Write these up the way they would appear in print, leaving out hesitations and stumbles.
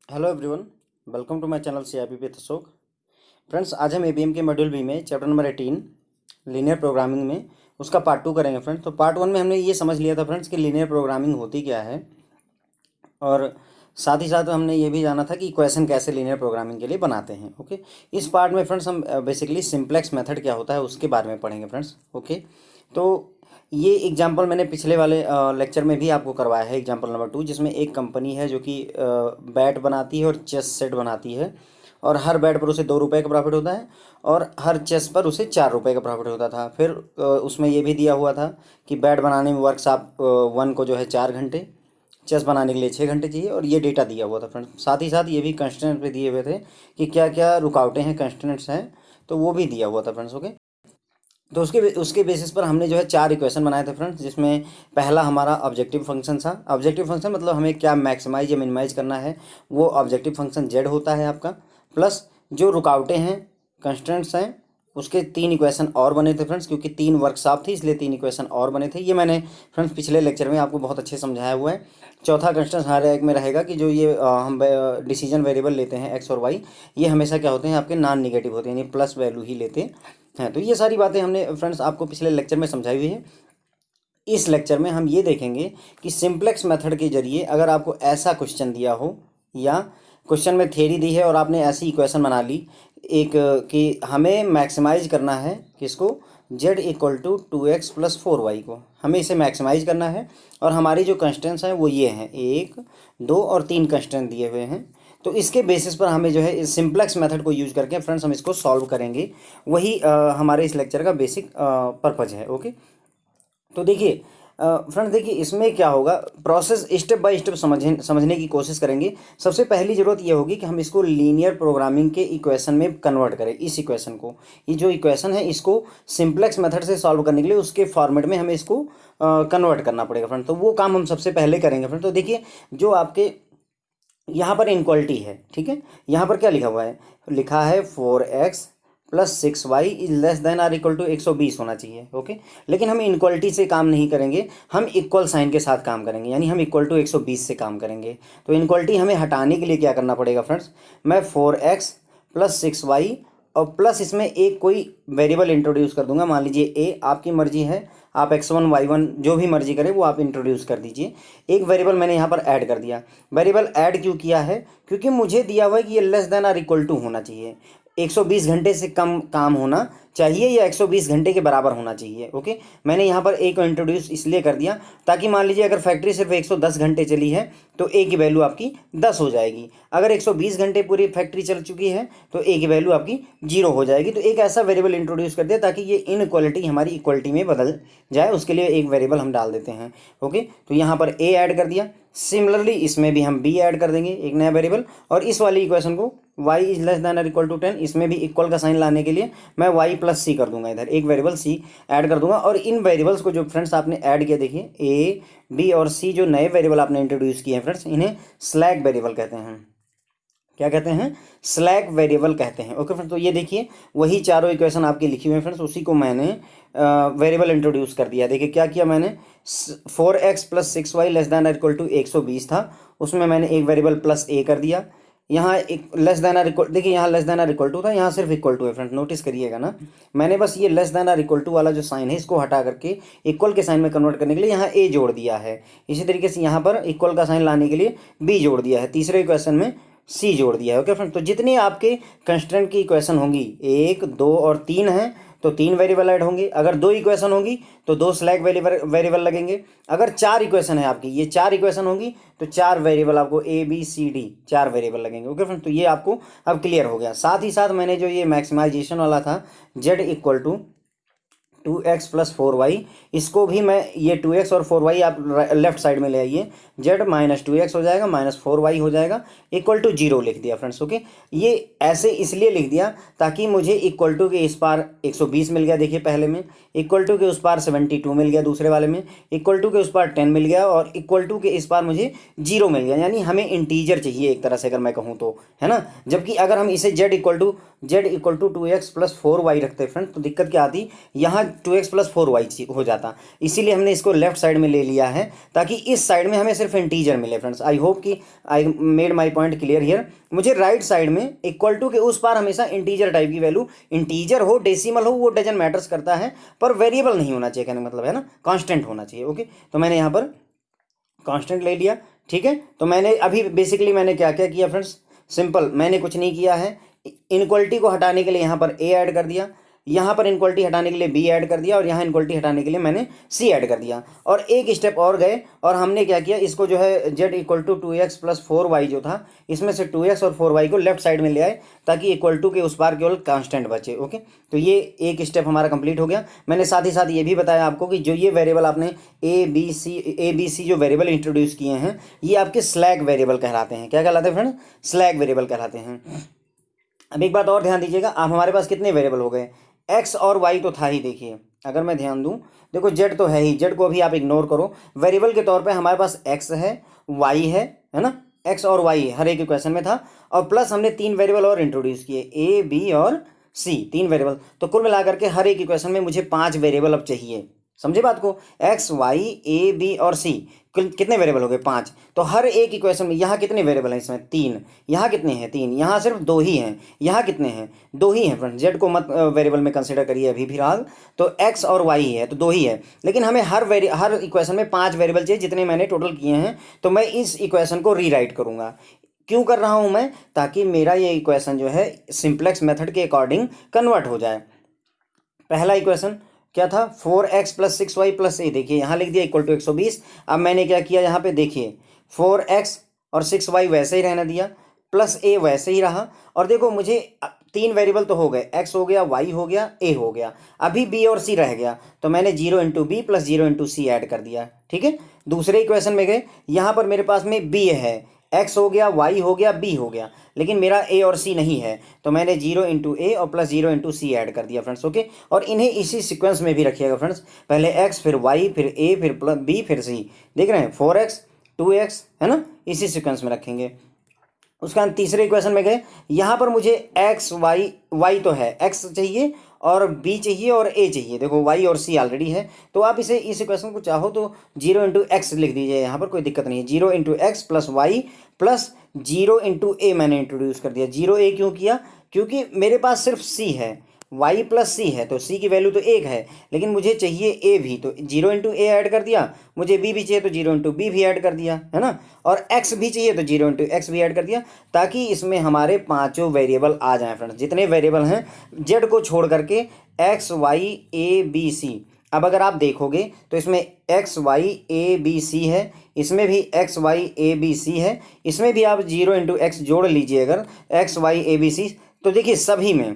Hello everyone, welcome to my channel CIP with Ashok. Friends, आज हम ABM के module B में चैप्टर नंबर 18 लीनियर प्रोग्रामिंग में उसका पार्ट 2 करेंगे। फ्रेंड्स, तो पार्ट 1 में हमने ये समझ लिया था फ्रेंड्स कि लीनियर प्रोग्रामिंग होती क्या है, और साथ ही साथ हमने ये भी जाना था कि इक्वेशन कैसे लीनियर प्रोग्रामिंग के लिए बनाते हैं। ओके, इस पार्ट में फ्रेंड्स हम बेसिकली सिंप्लेक्स मेथड क्या होता है उसके बारे में पढ़ेंगे फ्रेंड्स। ओके, तो ये एग्जांपल मैंने पिछले वाले लेक्चर में भी आपको करवाया है, एग्जांपल नंबर 2, जिसमें एक कंपनी है जो कि बैट बनाती है और चेस सेट बनाती है, और हर बैट पर उसे 2 रुपये का प्रॉफिट होता है और हर चेस पर उसे 4 रुपये का प्रॉफिट होता था। फिर उसमें ये भी दिया हुआ था कि बैट बनाने में वर्कशॉप 1 को जो है 4 घंटे, चेस बनाने के लिए 6 घंटे चाहिए, और ये डेटा दिया हुआ था फ्रेंड्स। साथ ही साथ ये भी कंस्ट्रेंट पे दिए हुए थे कि क्या क्या रुकावटें हैं, कंस्ट्रेंट्स हैं, तो वो भी दिया हुआ था फ्रेंड्स। ओके, तो उसके बेसिस पर हमने जो है 4 इक्वेशन बनाए थे फ्रेंड्स, जिसमें पहला हमारा ऑब्जेक्टिव फंक्शन था। ऑब्जेक्टिव फंक्शन मतलब हमें क्या मैक्सिमाइज या मिनिमाइज करना है, वो ऑब्जेक्टिव फंक्शन जेड होता है आपका। प्लस जो रुकावटें हैं, कंस्ट्रेंट्स हैं, उसके 3 इक्वेशन और बने थे फ्रेंड्स, क्योंकि 3 वर्कशॉप थी इसलिए 3 इक्वेशन और बने थे। ये मैंने फ्रेंड्स पिछले लेक्चर में आपको बहुत अच्छे समझाया हुआ है। चौथा कंस्ट्रेंट हर एक में रहेगा कि जो ये हम डिसीजन वेरिएबल लेते हैं एक्स और वाई, ये हमेशा क्या होते हैं, आपके नॉन निगेटिव होते हैं, यानी प्लस वैल्यू ही लेते हैं। तो ये सारी बातें हमने फ्रेंड्स आपको पिछले लेक्चर में समझाई हुई है। इस लेक्चर में हम ये देखेंगे कि सिंप्लेक्स मेथड के जरिए अगर आपको ऐसा क्वेश्चन दिया हो, या क्वेश्चन में थ्योरी दी है और आपने ऐसी इक्वेशन बना ली एक कि हमें मैक्सिमाइज करना है किसको, z equal to 2x plus 4y को, हमें इसे मैक्सिमाइज करना है, और हमारी जो कंस्ट्रेंट्स हैं वो ये हैं 1, 2 और 3 कंस्ट्रेंट दिए हुए हैं। तो इसके बेसिस पर हमें जो है इस सिंप्लेक्स मेथड को यूज करके फ्रेंड्स हम इसको सॉल्व करेंगे। वही हमारे इस लेक्चर का बेसिक पर्पज है। ओके, तो देखिए फ्रेंड्स, देखिए इसमें क्या होगा, प्रोसेस स्टेप बाय स्टेप समझने की कोशिश करेंगे। सबसे पहली ज़रूरत ये होगी कि हम इसको लीनियर प्रोग्रामिंग के इक्वेशन में कन्वर्ट करें। इस इक्वेशन को, ये जो इक्वेशन है इसको सिंप्लेक्स मेथड से सॉल्व करने के लिए उसके फॉर्मेट में हमें इसको कन्वर्ट करना पड़ेगा फ्रेंड। तो वो काम हम सबसे पहले करेंगे फ्रेंड। तो देखिए जो आपके यहाँ पर इनक्वालिटी है, ठीक है, यहाँ पर क्या लिखा हुआ है, लिखा है 4x plus 6y is less than or equal to 120 होना चाहिए। ओके, लेकिन हम इनक्वालिटी से काम नहीं करेंगे, हम इक्वल साइन के साथ काम करेंगे, यानी हम इक्वल टू 120 से काम करेंगे। तो इनक्वालिटी हमें हटाने के लिए क्या करना पड़ेगा फ्रेंड्स, मैं 4x प्लस 6y और प्लस इसमें एक कोई वेरिएबल इंट्रोड्यूस कर दूंगा। मान लीजिए ए, आपकी मर्जी है, आप x1 y1 जो भी मर्जी करें वो आप इंट्रोड्यूस कर दीजिए। एक वेरिएबल मैंने यहाँ पर ऐड कर दिया। वेरिएबल ऐड क्यों किया है, क्योंकि मुझे दिया हुआ है कि ये less than or equal to होना चाहिए, 120 घंटे से कम काम होना चाहिए या 120 घंटे के बराबर होना चाहिए। ओके, मैंने यहाँ पर ए को इंट्रोड्यूस इसलिए कर दिया ताकि मान लीजिए अगर फैक्ट्री सिर्फ 110 घंटे चली है तो ए की वैल्यू आपकी 10 हो जाएगी। अगर 120 घंटे पूरी फैक्ट्री चल चुकी है तो ए की वैल्यू आपकी 0 हो जाएगी। तो एक ऐसा वेरिएबल इंट्रोड्यूस कर दिया ताकि ये इनक्वालिटी हमारी इक्वलिटी में बदल जाए, उसके लिए एक वेरिएबल हम डाल देते हैं। ओके, तो यहाँ पर ए ऐड कर दिया। सिमिलरली इसमें भी हम बी ऐड कर देंगे, एक नया वेरिएबल, और इस वाली इक्वेशन को y is less than or equal to 10, इसमें भी इक्वल का साइन लाने के लिए मैं y प्लस सी कर दूंगा, इधर एक वेरिएबल c ऐड कर दूंगा। और इन वेरिएबल्स को जो फ्रेंड्स आपने ऐड किया, देखिए a, b और c जो नए वेरिएबल आपने इंट्रोड्यूस किए हैं फ्रेंड्स, इन्हें स्लैग वेरिएबल कहते हैं। क्या कहते हैं, स्लैग वेरिएबल कहते हैं। ओके फ्रेंड्स, तो ये देखिए वही चारों इक्वेशन आपकी लिखी हुई है फ्रेंड्स, उसी को मैंने वेरिएबल इंट्रोड्यूस कर दिया। देखिए क्या किया मैंने, 4x plus 6y less than equal to 120 था, उसमें मैंने एक वेरिएबल प्लस ए कर दिया। यहाँ एक लेस दैन आर इक्वल, देखिए यहाँ less than or equal to था, यहाँ सिर्फ इक्वल टू है फ्रेंड, नोटिस करिएगा ना। मैंने बस ये less than or equal to वाला जो साइन है इसको हटा करके इक्वल के साइन में कन्वर्ट करने के लिए यहाँ ए जोड़ दिया है। इसी तरीके से यहाँ पर इक्वल का साइन लाने के लिए बी जोड़ दिया है, तीसरे इक्वेशन में सी जोड़ दिया है। ओके फ्रेंड, तो जितनी आपके कंस्ट्रेंट की इक्वेशन होंगी, 1, 2 और 3 हैं, तो 3 वेरिएबल ऐड होंगे। अगर 2 इक्वेशन होंगी तो 2 स्लैग वेरिएबल लगेंगे। अगर 4 इक्वेशन है आपकी, ये 4 इक्वेशन होंगी तो 4 वेरिएबल आपको A B C D 4 variable लगेंगे। ओके फ्रेंड, तो ये आपको अब क्लियर हो गया। साथ ही साथ मैंने जो ये मैक्सिमाइजेशन वाला था, Z equal to 2x plus 4y, इसको भी मैं ये 2x और 4y आप लेफ्ट साइड में ले आइए, z माइनस 2x हो जाएगा माइनस 4y हो जाएगा, इक्वल टू 0 लिख दिया फ्रेंड्स। ओके, ये ऐसे इसलिए लिख दिया ताकि मुझे इक्वल टू के इस पार 120 मिल गया, देखिए पहले में, इक्वल टू के उस पार 72 मिल गया दूसरे वाले में, इक्वल टू के उस पार 10 मिल गया, और इक्वल टू के इस पार मुझे 0 मिल गया। यानी हमें इंटीजर चाहिए एक तरह से अगर मैं कहूँ तो, है ना। जबकि अगर हम इसे z equal to 2x plus 4y रखते फ्रेंड तो दिक्कत क्या आती, यहाँ 2x+4y हो जाता। इसीलिए हमने इसको लेफ्ट साइड में ले लिया है ताकि इस साइड में हमें सिर्फ इंटीजर मिले। फ्रेंड्स आई होप कि I made my point clear here. मुझे राइट साइड में इक्वल टू के उस पार हमेशा इंटीजर टाइप की वैल्यू, इंटीजर हो डेसिमल हो वो डजन मैटर्स करता है, पर वेरिएबल नहीं होना चाहिए, कहने का मतलब है ना, कांस्टेंट होना चाहिए। ओके, तो मैंने यहाँ पर कांस्टेंट ले लिया। ठीक है, तो मैंने अभी बेसिकली मैंने क्या क्या किया फ्रेंड्स, सिंपल, मैंने कुछ नहीं किया है। इनक्वलिटी को हटाने के लिए यहाँ पर ए ऐड कर दिया, यहाँ पर इनक्वलिटी हटाने के लिए बी ऐड कर दिया, और यहाँ इनक्वलिटी हटाने के लिए मैंने सी ऐड कर दिया। और एक स्टेप और गए और हमने क्या किया, इसको जो है z=2x+4y जो था, इसमें से 2x और 4y को लेफ्ट साइड में ले आए ताकि इक्वल टू के उस पार केवल कांस्टेंट बचे। ओके, तो ये एक स्टेप हमारा कंप्लीट हो गया। मैंने साथ ही साथ ये भी बताया आपको कि जो ये वेरिएबल आपने ए बी सी जो वेरिएबल इंट्रोड्यूस किए हैं, ये आपके स्लैग वेरिएबल कहलाते हैं। क्या कहलाते हैं फ्रेंड? स्लैग वेरिएबल कहलाते हैं। अब एक बात और ध्यान दीजिएगा, आप हमारे पास कितने वेरिएबल हो गए, एक्स और वाई तो था ही। देखिए अगर मैं ध्यान दूं, देखो जेड तो है ही, जेड को अभी आप इग्नोर करो। वेरिएबल के तौर पे हमारे पास एक्स है, वाई है ना, एक्स और वाई हर एक इक्वेशन में था, और प्लस हमने 3 वेरिएबल और इंट्रोड्यूस किए, ए बी और सी, 3 वेरिएबल। तो कुल मिलाकर के हर एक इक्वेशन में मुझे 5 वेरिएबल अब चाहिए। समझे बात को? एक्स वाई ए बी और सी, कितने वेरिएबल हो गए? 5। तो हर एक इक्वेशन में यहाँ कितने वेरिएबल हैं? इसमें 3। यहाँ कितने हैं? 3। यहाँ सिर्फ 2 ही हैं। यहाँ कितने हैं? 2 ही हैं फ्रेंड। जेड को मत वेरिएबल में कंसिडर करिए अभी फिलहाल, तो एक्स और वाई है तो 2 ही है। लेकिन हमें हर इक्वेशन में 5 वेरिएबल चाहिए, जितने मैंने टोटल किए हैं। तो मैं इस इक्वेशन को रीराइट करूँगा। क्यों कर रहा हूँ मैं? ताकि मेरा ये इक्वेशन जो है सिंप्लेक्स मेथड के अकॉर्डिंग कन्वर्ट हो जाए। पहला इक्वेशन क्या था? 4x + 6y + a। देखिए यहाँ लिख दिया =120। अब मैंने क्या किया यहाँ पे, देखिए 4x और 6y वैसे ही रहने दिया, प्लस a वैसे ही रहा। और देखो मुझे 3 वेरिएबल तो हो गए, x हो गया, y हो गया, a हो गया, अभी b और c रह गया। तो मैंने 0 × b + 0 × c ऐड कर दिया। ठीक है, दूसरे इक्वेशन में गए, यहाँ पर मेरे पास में b है, x हो गया, y हो गया, b हो गया, लेकिन मेरा a और c नहीं है। तो मैंने 0 × a और प्लस 0 × c ऐड कर दिया फ्रेंड्स। ओके, और इन्हें इसी सीक्वेंस में भी रखिएगा फ्रेंड्स, पहले x फिर y फिर a फिर b फिर c। देख रहे हैं 4x 2x है ना, इसी सीक्वेंस में रखेंगे। उसका तीसरे इक्वेशन में गए, यहाँ पर मुझे x y तो है, x चाहिए और b चाहिए और a चाहिए। देखो y और c ऑलरेडी है, तो आप इसे इस इक्वेशन को चाहो तो 0 × x लिख दीजिए, यहाँ पर कोई दिक्कत नहीं है। 0 × x + y प्लस 0 × a मैंने इंट्रोड्यूस कर दिया। 0a क्यों किया? क्योंकि मेरे पास सिर्फ c है, y + c है, तो c की वैल्यू तो 1 है, लेकिन मुझे चाहिए a भी, तो 0 × a ऐड कर दिया। मुझे b भी चाहिए तो 0 × b भी ऐड कर दिया, है ना, और x भी चाहिए तो 0 × x भी ऐड कर दिया, ताकि इसमें हमारे 5 वेरिएबल आ जाएं फ्रेंड्स। जितने वेरिएबल हैं z को छोड़ करके, x y a b c। अब अगर आप देखोगे तो इसमें x y a b c है, इसमें भी x y a b c है, इसमें भी आप 0 × x जोड़ लीजिए अगर x y a b c, तो देखिए सभी में।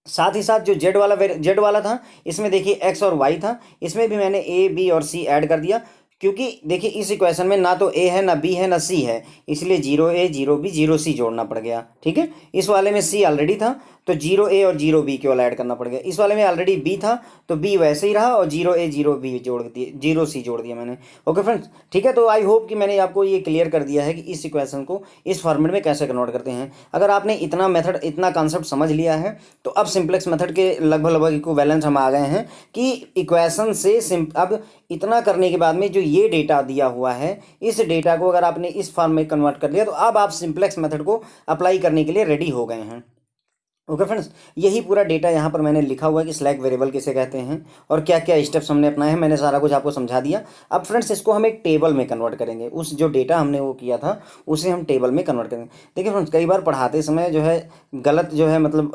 साथ ही साथ जो जेड वाला था, इसमें देखिए एक्स और वाई था, इसमें भी मैंने ए बी और सी ऐड कर दिया। क्योंकि देखिए इस इक्वेशन में ना तो ए है, ना बी है, ना सी है, इसलिए 0a 0b 0c जोड़ना पड़ गया। ठीक है, इस वाले में सी ऑलरेडी था तो 0a और 0b केवल ऐड करना पड़ गया। इस वाले में ऑलरेडी b था तो b वैसे ही रहा, और 0a 0b जोड़ दिए, 0c जोड़ दिया मैंने। ओके फ्रेंड्स, ठीक है, तो आई होप कि मैंने आपको ये क्लियर कर दिया है कि इस इक्वेशन को इस फॉर्मेट में कैसे कन्वर्ट करते हैं। अगर आपने इतना मेथड, इतना कॉन्सेप्ट समझ लिया है, तो अब सिंप्लेक्स मेथड के लगभग इक्विवेलेंट हम आ गए हैं कि इक्वेशन से अब इतना करने के बाद में जो ये डेटा दिया हुआ है, इस डेटा को अगर आपने इस फॉर्म में कन्वर्ट कर लिया, तो अब आप सिंप्लेक्स मेथड को अप्लाई करने के लिए रेडी हो गए हैं। ओके फ्रेंड्स, यही पूरा डेटा यहाँ पर मैंने लिखा हुआ है कि स्लैग वेरिएबल किसे कहते हैं और क्या क्या स्टेप्स हमने अपनाए हैं, मैंने सारा कुछ आपको समझा दिया। अब फ्रेंड्स इसको हम एक टेबल में कन्वर्ट करेंगे, उस जो डेटा हमने वो किया था उसे हम टेबल में कन्वर्ट करेंगे। देखिए फ्रेंड्स, कई बार पढ़ाते समय जो है गलत जो है मतलब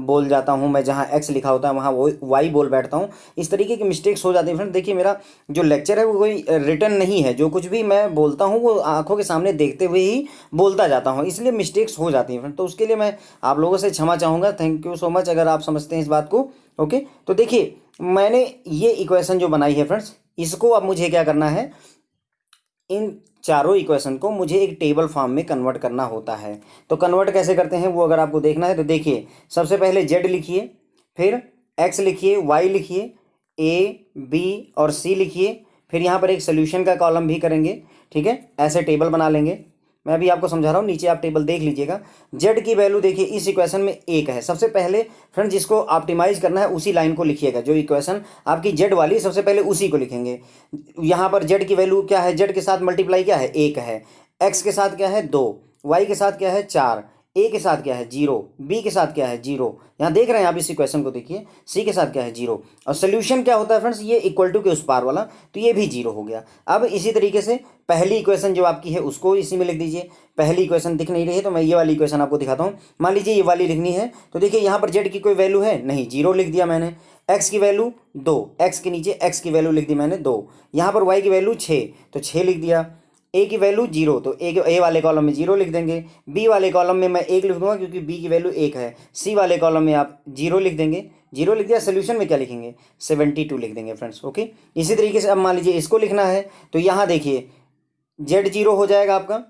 बोल जाता हूँ मैं, जहाँ एक्स लिखा होता है वहाँ वो वाई बोल बैठता हूँ, इस तरीके की मिस्टेक्स हो जाती है फ्रेंड्स। देखिए मेरा जो लेक्चर है वो कोई रिटर्न नहीं है, जो कुछ भी मैं बोलता हूँ वो आंखों के सामने देखते हुए ही बोलता जाता हूँ, इसलिए मिस्टेक्स हो जाती हैं फ्रेंड। तो उसके लिए मैं आप लोगों से क्षमा चाहूँगा। थैंक यू सो मच अगर आप समझते हैं इस बात को। ओके, तो देखिए मैंने ये इक्वेशन जो बनाई है फ्रेंड्स, इसको अब मुझे क्या करना है, इन चारों इक्वेशन को मुझे एक टेबल फॉर्म में कन्वर्ट करना होता है। तो कन्वर्ट कैसे करते हैं वो अगर आपको देखना है तो देखिए, सबसे पहले जेड लिखिए, फिर एक्स लिखिए, वाई लिखिए, ए बी और सी लिखिए, फिर यहाँ पर एक सोल्यूशन का कॉलम भी करेंगे। ठीक है, ऐसे टेबल बना लेंगे। मैं अभी आपको समझा रहा हूँ, नीचे आप टेबल देख लीजिएगा। जेड की वैल्यू देखिए इस इक्वेशन में 1 है। सबसे पहले फ्रेंड जिसको ऑप्टिमाइज करना है उसी लाइन को लिखिएगा, जो इक्वेशन आपकी जेड वाली सबसे पहले उसी को लिखेंगे। यहाँ पर जेड की वैल्यू क्या है, जेड के साथ मल्टीप्लाई क्या है 1 है, एक्स के साथ क्या है 2, वाई के साथ क्या है 4, ए के साथ क्या है 0, बी के साथ क्या है 0, यहाँ देख रहे हैं आप इस इक्वेशन को देखिए, सी के साथ क्या है 0, और सोल्यूशन क्या होता है फ्रेंड्स, ये इक्वल टू के उस पार वाला, तो ये भी 0 हो गया। अब इसी तरीके से पहली इक्वेशन जो आपकी है उसको इसी में लिख दीजिए। पहली इक्वेशन दिख नहीं रही है तो मैं ये वाली इक्वेशन आपको दिखाता हूँ। मान लीजिए ये वाली लिखनी है, तो देखिए यहाँ पर जेड की कोई वैल्यू है नहीं, 0 लिख दिया मैंने। एक्स की वैल्यू 2, एक्स के नीचे एक्स की वैल्यू लिख दी मैंने 2। यहाँ पर वाई की वैल्यू 6, तो 6 लिख दिया। ए की वैल्यू 0, तो ए वाले कॉलम में 0 लिख देंगे। बी वाले कॉलम में मैं 1 लिख दूंगा क्योंकि बी की वैल्यू 1 है। सी वाले कॉलम में आप 0 लिख देंगे, 0 लिख दिया। सोल्यूशन में क्या लिखेंगे 72 लिख देंगे फ्रेंड्स। ओके, इसी तरीके से अब मान लीजिए इसको लिखना है, तो यहाँ देखिए जेड 0 हो जाएगा आपका,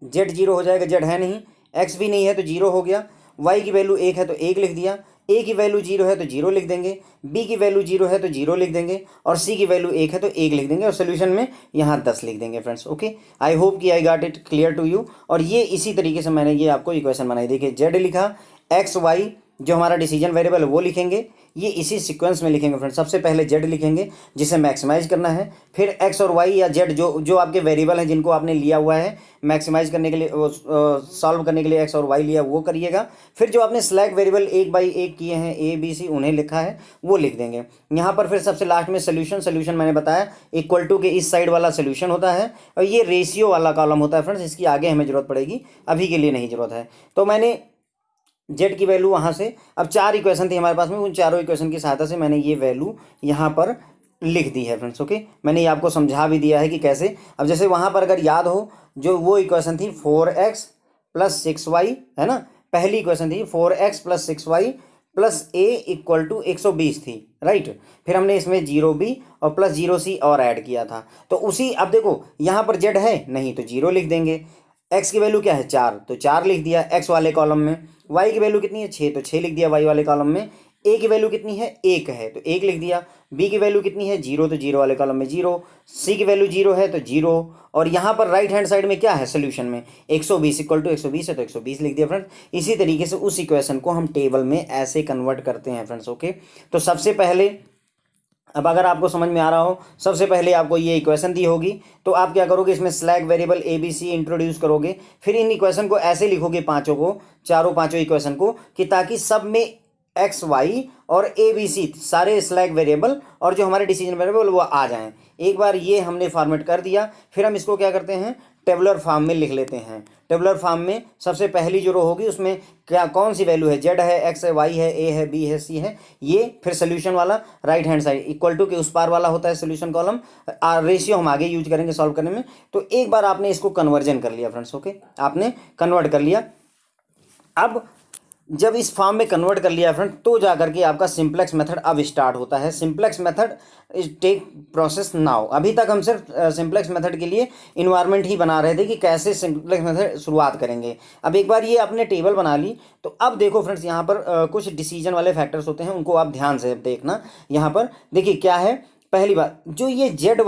जेड 0 हो जाएगा, जेड है नहीं, एक्स भी नहीं है तो 0 हो गया। वाई की वैल्यू 1 है तो 1 लिख दिया। ए की वैल्यू 0 है तो 0 लिख देंगे, बी की वैल्यू 0 है तो 0 लिख देंगे, और सी की वैल्यू 1 है तो 1 लिख देंगे, और सोल्यूशन में यहाँ 10 लिख देंगे फ्रेंड्स। ओके, आई होप कि I got it clear to you. और ये इसी तरीके से मैंने ये आपको इक्वेशन बनाई, देखिए जेड लिखा, एक्स वाई जो हमारा डिसीजन वेरिएबल है वो लिखेंगे, ये इसी सीक्वेंस में लिखेंगे फ्रेंड्स। सबसे पहले जेड लिखेंगे जिसे मैक्सिमाइज करना है, फिर एक्स और वाई या जेड जो आपके वेरिएबल हैं जिनको आपने लिया हुआ है मैक्सिमाइज करने के लिए, सॉल्व करने के लिए एक्स और वाई लिया वो करिएगा। फिर जो आपने स्लैक वेरिएबल 1 बाई 1 किए हैं ए बी सी उन्हें लिखा है वो लिख देंगे यहाँ पर। फिर सबसे लास्ट में सोल्यूशन मैंने बताया इक्वल टू के इस साइड वाला सोल्यूशन होता है, और ये रेशियो वाला कॉलम होता है फ्रेंड्स, इसकी आगे हमें जरूरत पड़ेगी, अभी के लिए नहीं जरूरत है। तो मैंने जेड की वैल्यू वहाँ से, अब 4 इक्वेशन थी हमारे पास में, उन चारों इक्वेशन की सहायता से मैंने ये वैल्यू यहाँ पर लिख दी है फ्रेंड्स। ओके, मैंने ये आपको समझा भी दिया है कि कैसे। अब जैसे वहाँ पर अगर याद हो, जो वो इक्वेशन थी 4x + 6y है ना, पहली इक्वेशन थी 4x + 6y + a = 120 थी, राइट। फिर हमने इसमें 0b और +0c और ऐड किया था, तो उसी, अब देखो यहाँ पर जेड है नहीं तो 0 लिख देंगे। एक्स की वैल्यू क्या है 4, तो 4 लिख दिया एक्स वाले कॉलम में। वाई की वैल्यू कितनी है 6, तो 6 लिख दिया वाई वाले कॉलम में। ए की वैल्यू कितनी है 1 है तो 1 लिख दिया। बी की वैल्यू कितनी है 0, तो 0 वाले कॉलम में 0। सी की वैल्यू 0 है तो 0, और यहाँ पर राइट हैंड साइड में क्या है सोल्यूशन में 120 = 120 है तो 120 लिख दिया फ्रेंड्स। इसी तरीके से उस इक्वेशन को हम टेबल में ऐसे कन्वर्ट करते हैं फ्रेंड्स। ओके, तो सबसे पहले, अब अगर आपको समझ में आ रहा हो, सबसे पहले आपको ये इक्वेशन दी होगी, तो आप क्या करोगे, इसमें slack variable A B C introduce करोगे। फिर इन इक्वेशन को ऐसे लिखोगे पांचों को, चारों पांचों इक्वेशन को, कि ताकि सब में एक्स वाई और ए बी सी सारे स्लैक वेरिएबल और जो हमारे डिसीजन वेरिएबल वो आ जाएं। एक बार ये हमने फॉर्मेट कर दिया, फिर हम इसको क्या करते हैं टेबुलर फॉर्म में लिख लेते हैं। टेबुलर फॉर्म में सबसे पहली जो रो होगी उसमें क्या कौन सी वैल्यू है, जेड है, एक्स है, वाई है, ए है, बी है, सी है, ये। फिर सोल्यूशन वाला right hand side equal to के उस पार वाला होता है सोल्यूशन कॉलम। रेशियो हम आगे यूज करेंगे सॉल्व करने में। तो एक बार आपने इसको कन्वर्जन कर लिया फ्रेंड्स। ओके, आपने कन्वर्ट कर लिया। अब जब इस फॉर्म में कन्वर्ट कर लिया फ्रेंड, तो जाकर के आपका सिंप्लेक्स मेथड अब स्टार्ट होता है। Simplex method take process now. अभी तक हम सिर्फ सिंप्लेक्स मेथड के लिए इन्वायरमेंट ही बना रहे थे कि कैसे सिंप्लेक्स मेथड शुरुआत करेंगे। अब एक बार ये आपने टेबल बना ली, तो अब देखो फ्रेंड्स यहाँ पर कुछ डिसीजन वाले फैक्टर्स होते हैं, उनको आप ध्यान से देखना। यहाँ पर देखिए क्या है, पहली बात जो ये जेड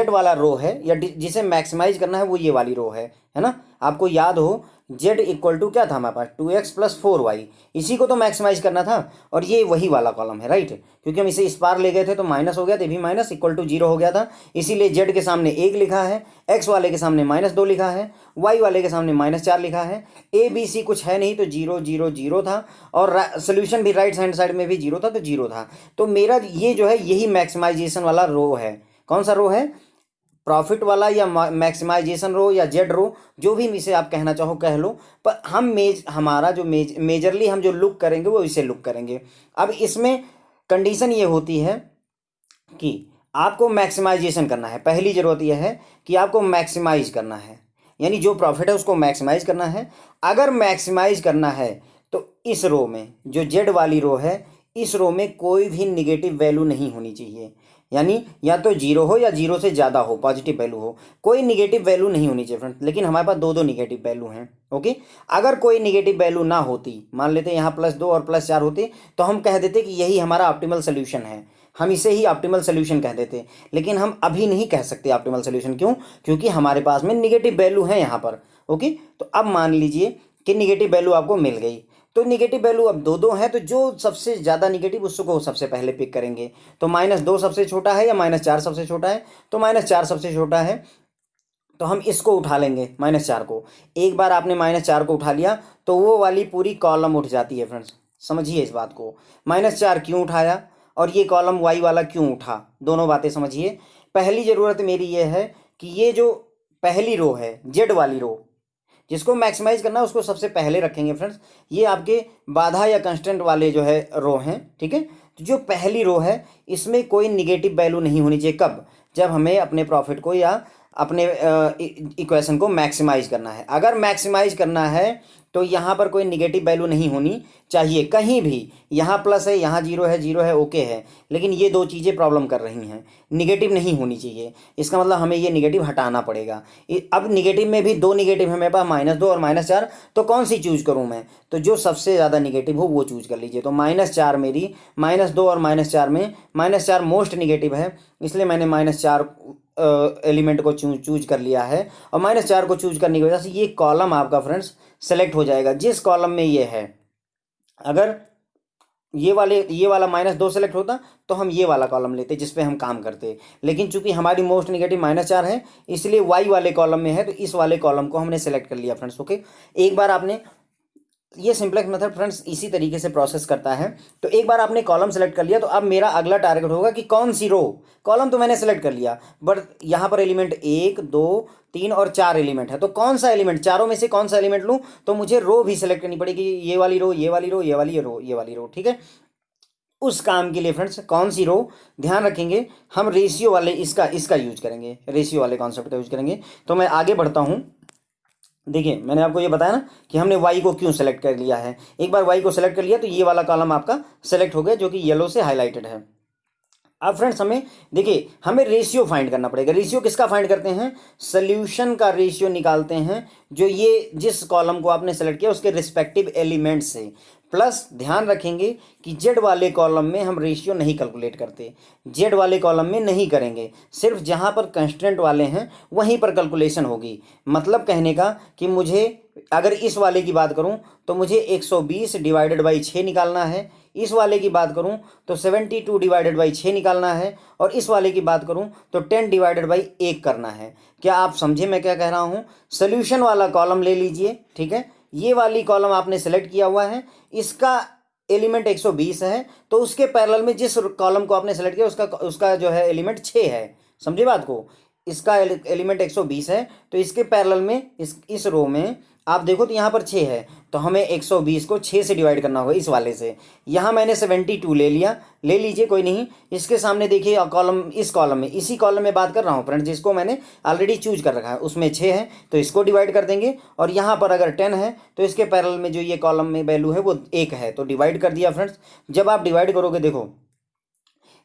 वाला रो है या जिसे मैक्सिमाइज करना है वो ये वाली रो है ना। आपको याद हो जेड इक्वल टू क्या था हमारे पास 2x + 4y, इसी को तो मैक्सिमाइज करना था, और ये वही वाला कॉलम है, राइट। क्योंकि हम इसे इस पार ले गए थे तो माइनस हो गया, तो भी माइनस = 0 हो गया था, इसीलिए जेड के सामने 1 लिखा है, एक्स वाले के सामने -2 लिखा है, वाई वाले के सामने -4 लिखा है, ए बी सी कुछ है नहीं तो 0 0 0 था, और सोल्यूशन भी राइट हैंड साइड में भी 0 था तो 0 था। तो मेरा ये जो है यही मैक्सिमाइजेशन वाला रो है। कौन सा रो है, प्रॉफिट वाला या मैक्सिमाइजेशन रो या जेड रो, जो भी इसे आप कहना चाहो कह लो, पर हम हमारा जो मेजरली हम जो लुक करेंगे वो इसे लुक करेंगे। अब इसमें कंडीशन ये होती है कि आपको मैक्सिमाइजेशन करना है। पहली जरूरत यह है कि आपको मैक्सिमाइज करना है, यानी जो प्रॉफिट है उसको मैक्सिमाइज करना है। अगर मैक्सिमाइज करना है तो इस रो में, जो जेड वाली रो है, इस रो में कोई भी निगेटिव वैल्यू नहीं होनी चाहिए, यानी या तो 0 हो या 0 से ज़्यादा हो, पॉजिटिव वैल्यू हो, कोई निगेटिव वैल्यू नहीं होनी चाहिए फ्रेंड। लेकिन हमारे पास दो निगेटिव वैल्यू हैं। ओके, अगर कोई निगेटिव वैल्यू ना होती, मान लेते यहाँ +2 और +4 होते, तो हम कह देते कि यही हमारा ऑप्टिमल सोल्यूशन है। हम इसे ही ऑप्टिमल सोल्यूशन कह देते, लेकिन हम अभी नहीं कह सकते ऑप्टिमल सोल्यूशन। क्यों? क्योंकि हमारे पास में निगेटिव वैल्यू है यहाँ पर। ओके, तो अब मान लीजिए कि निगेटिव वैल्यू आपको मिल गई, तो निगेटिव वैल्यू अब दो दो है, तो जो सबसे ज़्यादा निगेटिव उसको सबसे पहले पिक करेंगे। तो -2 सबसे छोटा है या -4 सबसे छोटा है? तो -4 सबसे छोटा है, तो हम इसको उठा लेंगे -4 को। एक बार आपने -4 को उठा लिया तो वो वाली पूरी कॉलम उठ जाती है फ्रेंड्स। समझिए इस बात को, -4 क्यों उठाया और ये कॉलम y वाला क्यों उठा, दोनों बातें समझिए। पहली ज़रूरत मेरी ये है कि ये जो पहली रो है z वाली रो, जिसको मैक्सिमाइज करना है उसको सबसे पहले रखेंगे फ्रेंड्स। ये आपके बाधा या कंस्टेंट वाले जो है रो हैं, ठीक है। तो जो पहली रो है इसमें कोई निगेटिव वैल्यू नहीं होनी चाहिए। कब? जब हमें अपने प्रॉफिट को या अपने इक्वेशन को मैक्सिमाइज करना है। अगर मैक्सिमाइज करना है तो यहाँ पर कोई निगेटिव वैल्यू नहीं होनी चाहिए कहीं भी। यहाँ प्लस है, यहाँ जीरो है, ओके है, लेकिन ये दो चीज़ें प्रॉब्लम कर रही हैं, निगेटिव नहीं होनी चाहिए। इसका मतलब हमें ये निगेटिव हटाना पड़ेगा। अब निगेटिव में भी दो निगेटिव है मेरे पास, -2 और -4, तो कौन सी चूज करूँ मैं? तो जो सबसे ज़्यादा निगेटिव हो वो चूज कर लीजिए। तो -4 मेरी, -2 और -4 में -4 मोस्ट निगेटिव है, इसलिए मैंने -4 एलिमेंट को चूज कर लिया है। और -4 को चूज करने की वजह से ये कॉलम आपका फ्रेंड्स सेलेक्ट हो जाएगा जिस कॉलम में ये है। अगर ये वाला -2 सेलेक्ट होता तो हम ये वाला कॉलम लेते जिस पे हम काम करते, लेकिन चूंकि हमारी मोस्ट निगेटिव -4 है इसलिए y वाले कॉलम में है, तो इस वाले कॉलम को हमने सेलेक्ट कर लिया फ्रेंड्स। ओके, एक बार आपने ये सिंपलेक्स मेथड फ्रेंड्स इसी तरीके से प्रोसेस करता है। तो एक बार आपने कॉलम सेलेक्ट कर लिया तो अब मेरा अगला टारगेट होगा कि कौन सी रो। कॉलम तो मैंने सेलेक्ट कर लिया, बट यहाँ पर एलिमेंट 1 2 3 और 4 एलिमेंट है, तो कौन सा एलिमेंट, चारों में से कौन सा एलिमेंट लूँ? तो मुझे रो भी सेलेक्ट करनी पड़ेगी, ये वाली रो, ये वाली रो, ये वाली रो, ये वाली रो, ठीक है। उस काम के लिए फ्रेंड्स कौन सी रो ध्यान रखेंगे, हम रेशियो वाले इसका यूज करेंगे, रेशियो वाले कॉन्सेप्ट का यूज करेंगे। तो मैं आगे बढ़ता हूँ। देखिए मैंने आपको ये बताया ना कि हमने y को क्यों सेलेक्ट कर लिया है। एक बार y को सेलेक्ट कर लिया तो ये वाला कॉलम आपका सेलेक्ट हो गया जो कि येलो से हाईलाइटेड है। अब फ्रेंड्स हमें देखिए, हमें रेशियो फाइंड करना पड़ेगा। रेशियो किसका फाइंड करते हैं? सोल्यूशन का रेशियो निकालते हैं, जो ये जिस कॉलम को आपने सेलेक्ट किया उसके रिस्पेक्टिव एलिमेंट से। प्लस ध्यान रखेंगे कि जेड वाले कॉलम में हम रेशियो नहीं कैलकुलेट करते, जेड वाले कॉलम में नहीं करेंगे, सिर्फ जहाँ पर कंस्टेंट वाले हैं वहीं पर कैलकुलेशन होगी। मतलब कहने का कि मुझे अगर इस वाले की बात करूँ तो मुझे 120 डिवाइडेड बाई 6 निकालना है, इस वाले की बात करूं तो 72 डिवाइडेड बाई 6 निकालना है, और इस वाले की बात करूं तो 10 डिवाइडेड बाई 1 करना है। क्या आप समझे मैं क्या कह रहा हूं? सोल्यूशन वाला कॉलम ले लीजिए, ठीक है। ये वाली कॉलम आपने सेलेक्ट किया हुआ है, इसका एलिमेंट 120 है, तो उसके पैरेलल में जिस कॉलम को आपने सेलेक्ट किया उसका जो है एलिमेंट 6 है। समझे बात को? इसका एलिमेंट 120 है, तो इसके पैरेलल में इस रो में आप देखो तो यहाँ पर 6 है, तो हमें 120 को 6 से डिवाइड करना होगा इस वाले से। यहाँ मैंने 72 ले लिया, ले लीजिए कोई नहीं। इसके सामने देखिए कॉलम, इस कॉलम में, इसी कॉलम में बात कर रहा हूँ फ्रेंड्स, जिसको मैंने ऑलरेडी चूज कर रखा है उसमें 6 है, तो इसको डिवाइड कर देंगे। और यहाँ पर अगर 10 है तो इसके पैरेलल में जो ये कॉलम में वैल्यू है वो 1 है, तो डिवाइड कर दिया फ्रेंड्स। जब आप डिवाइड करोगे देखो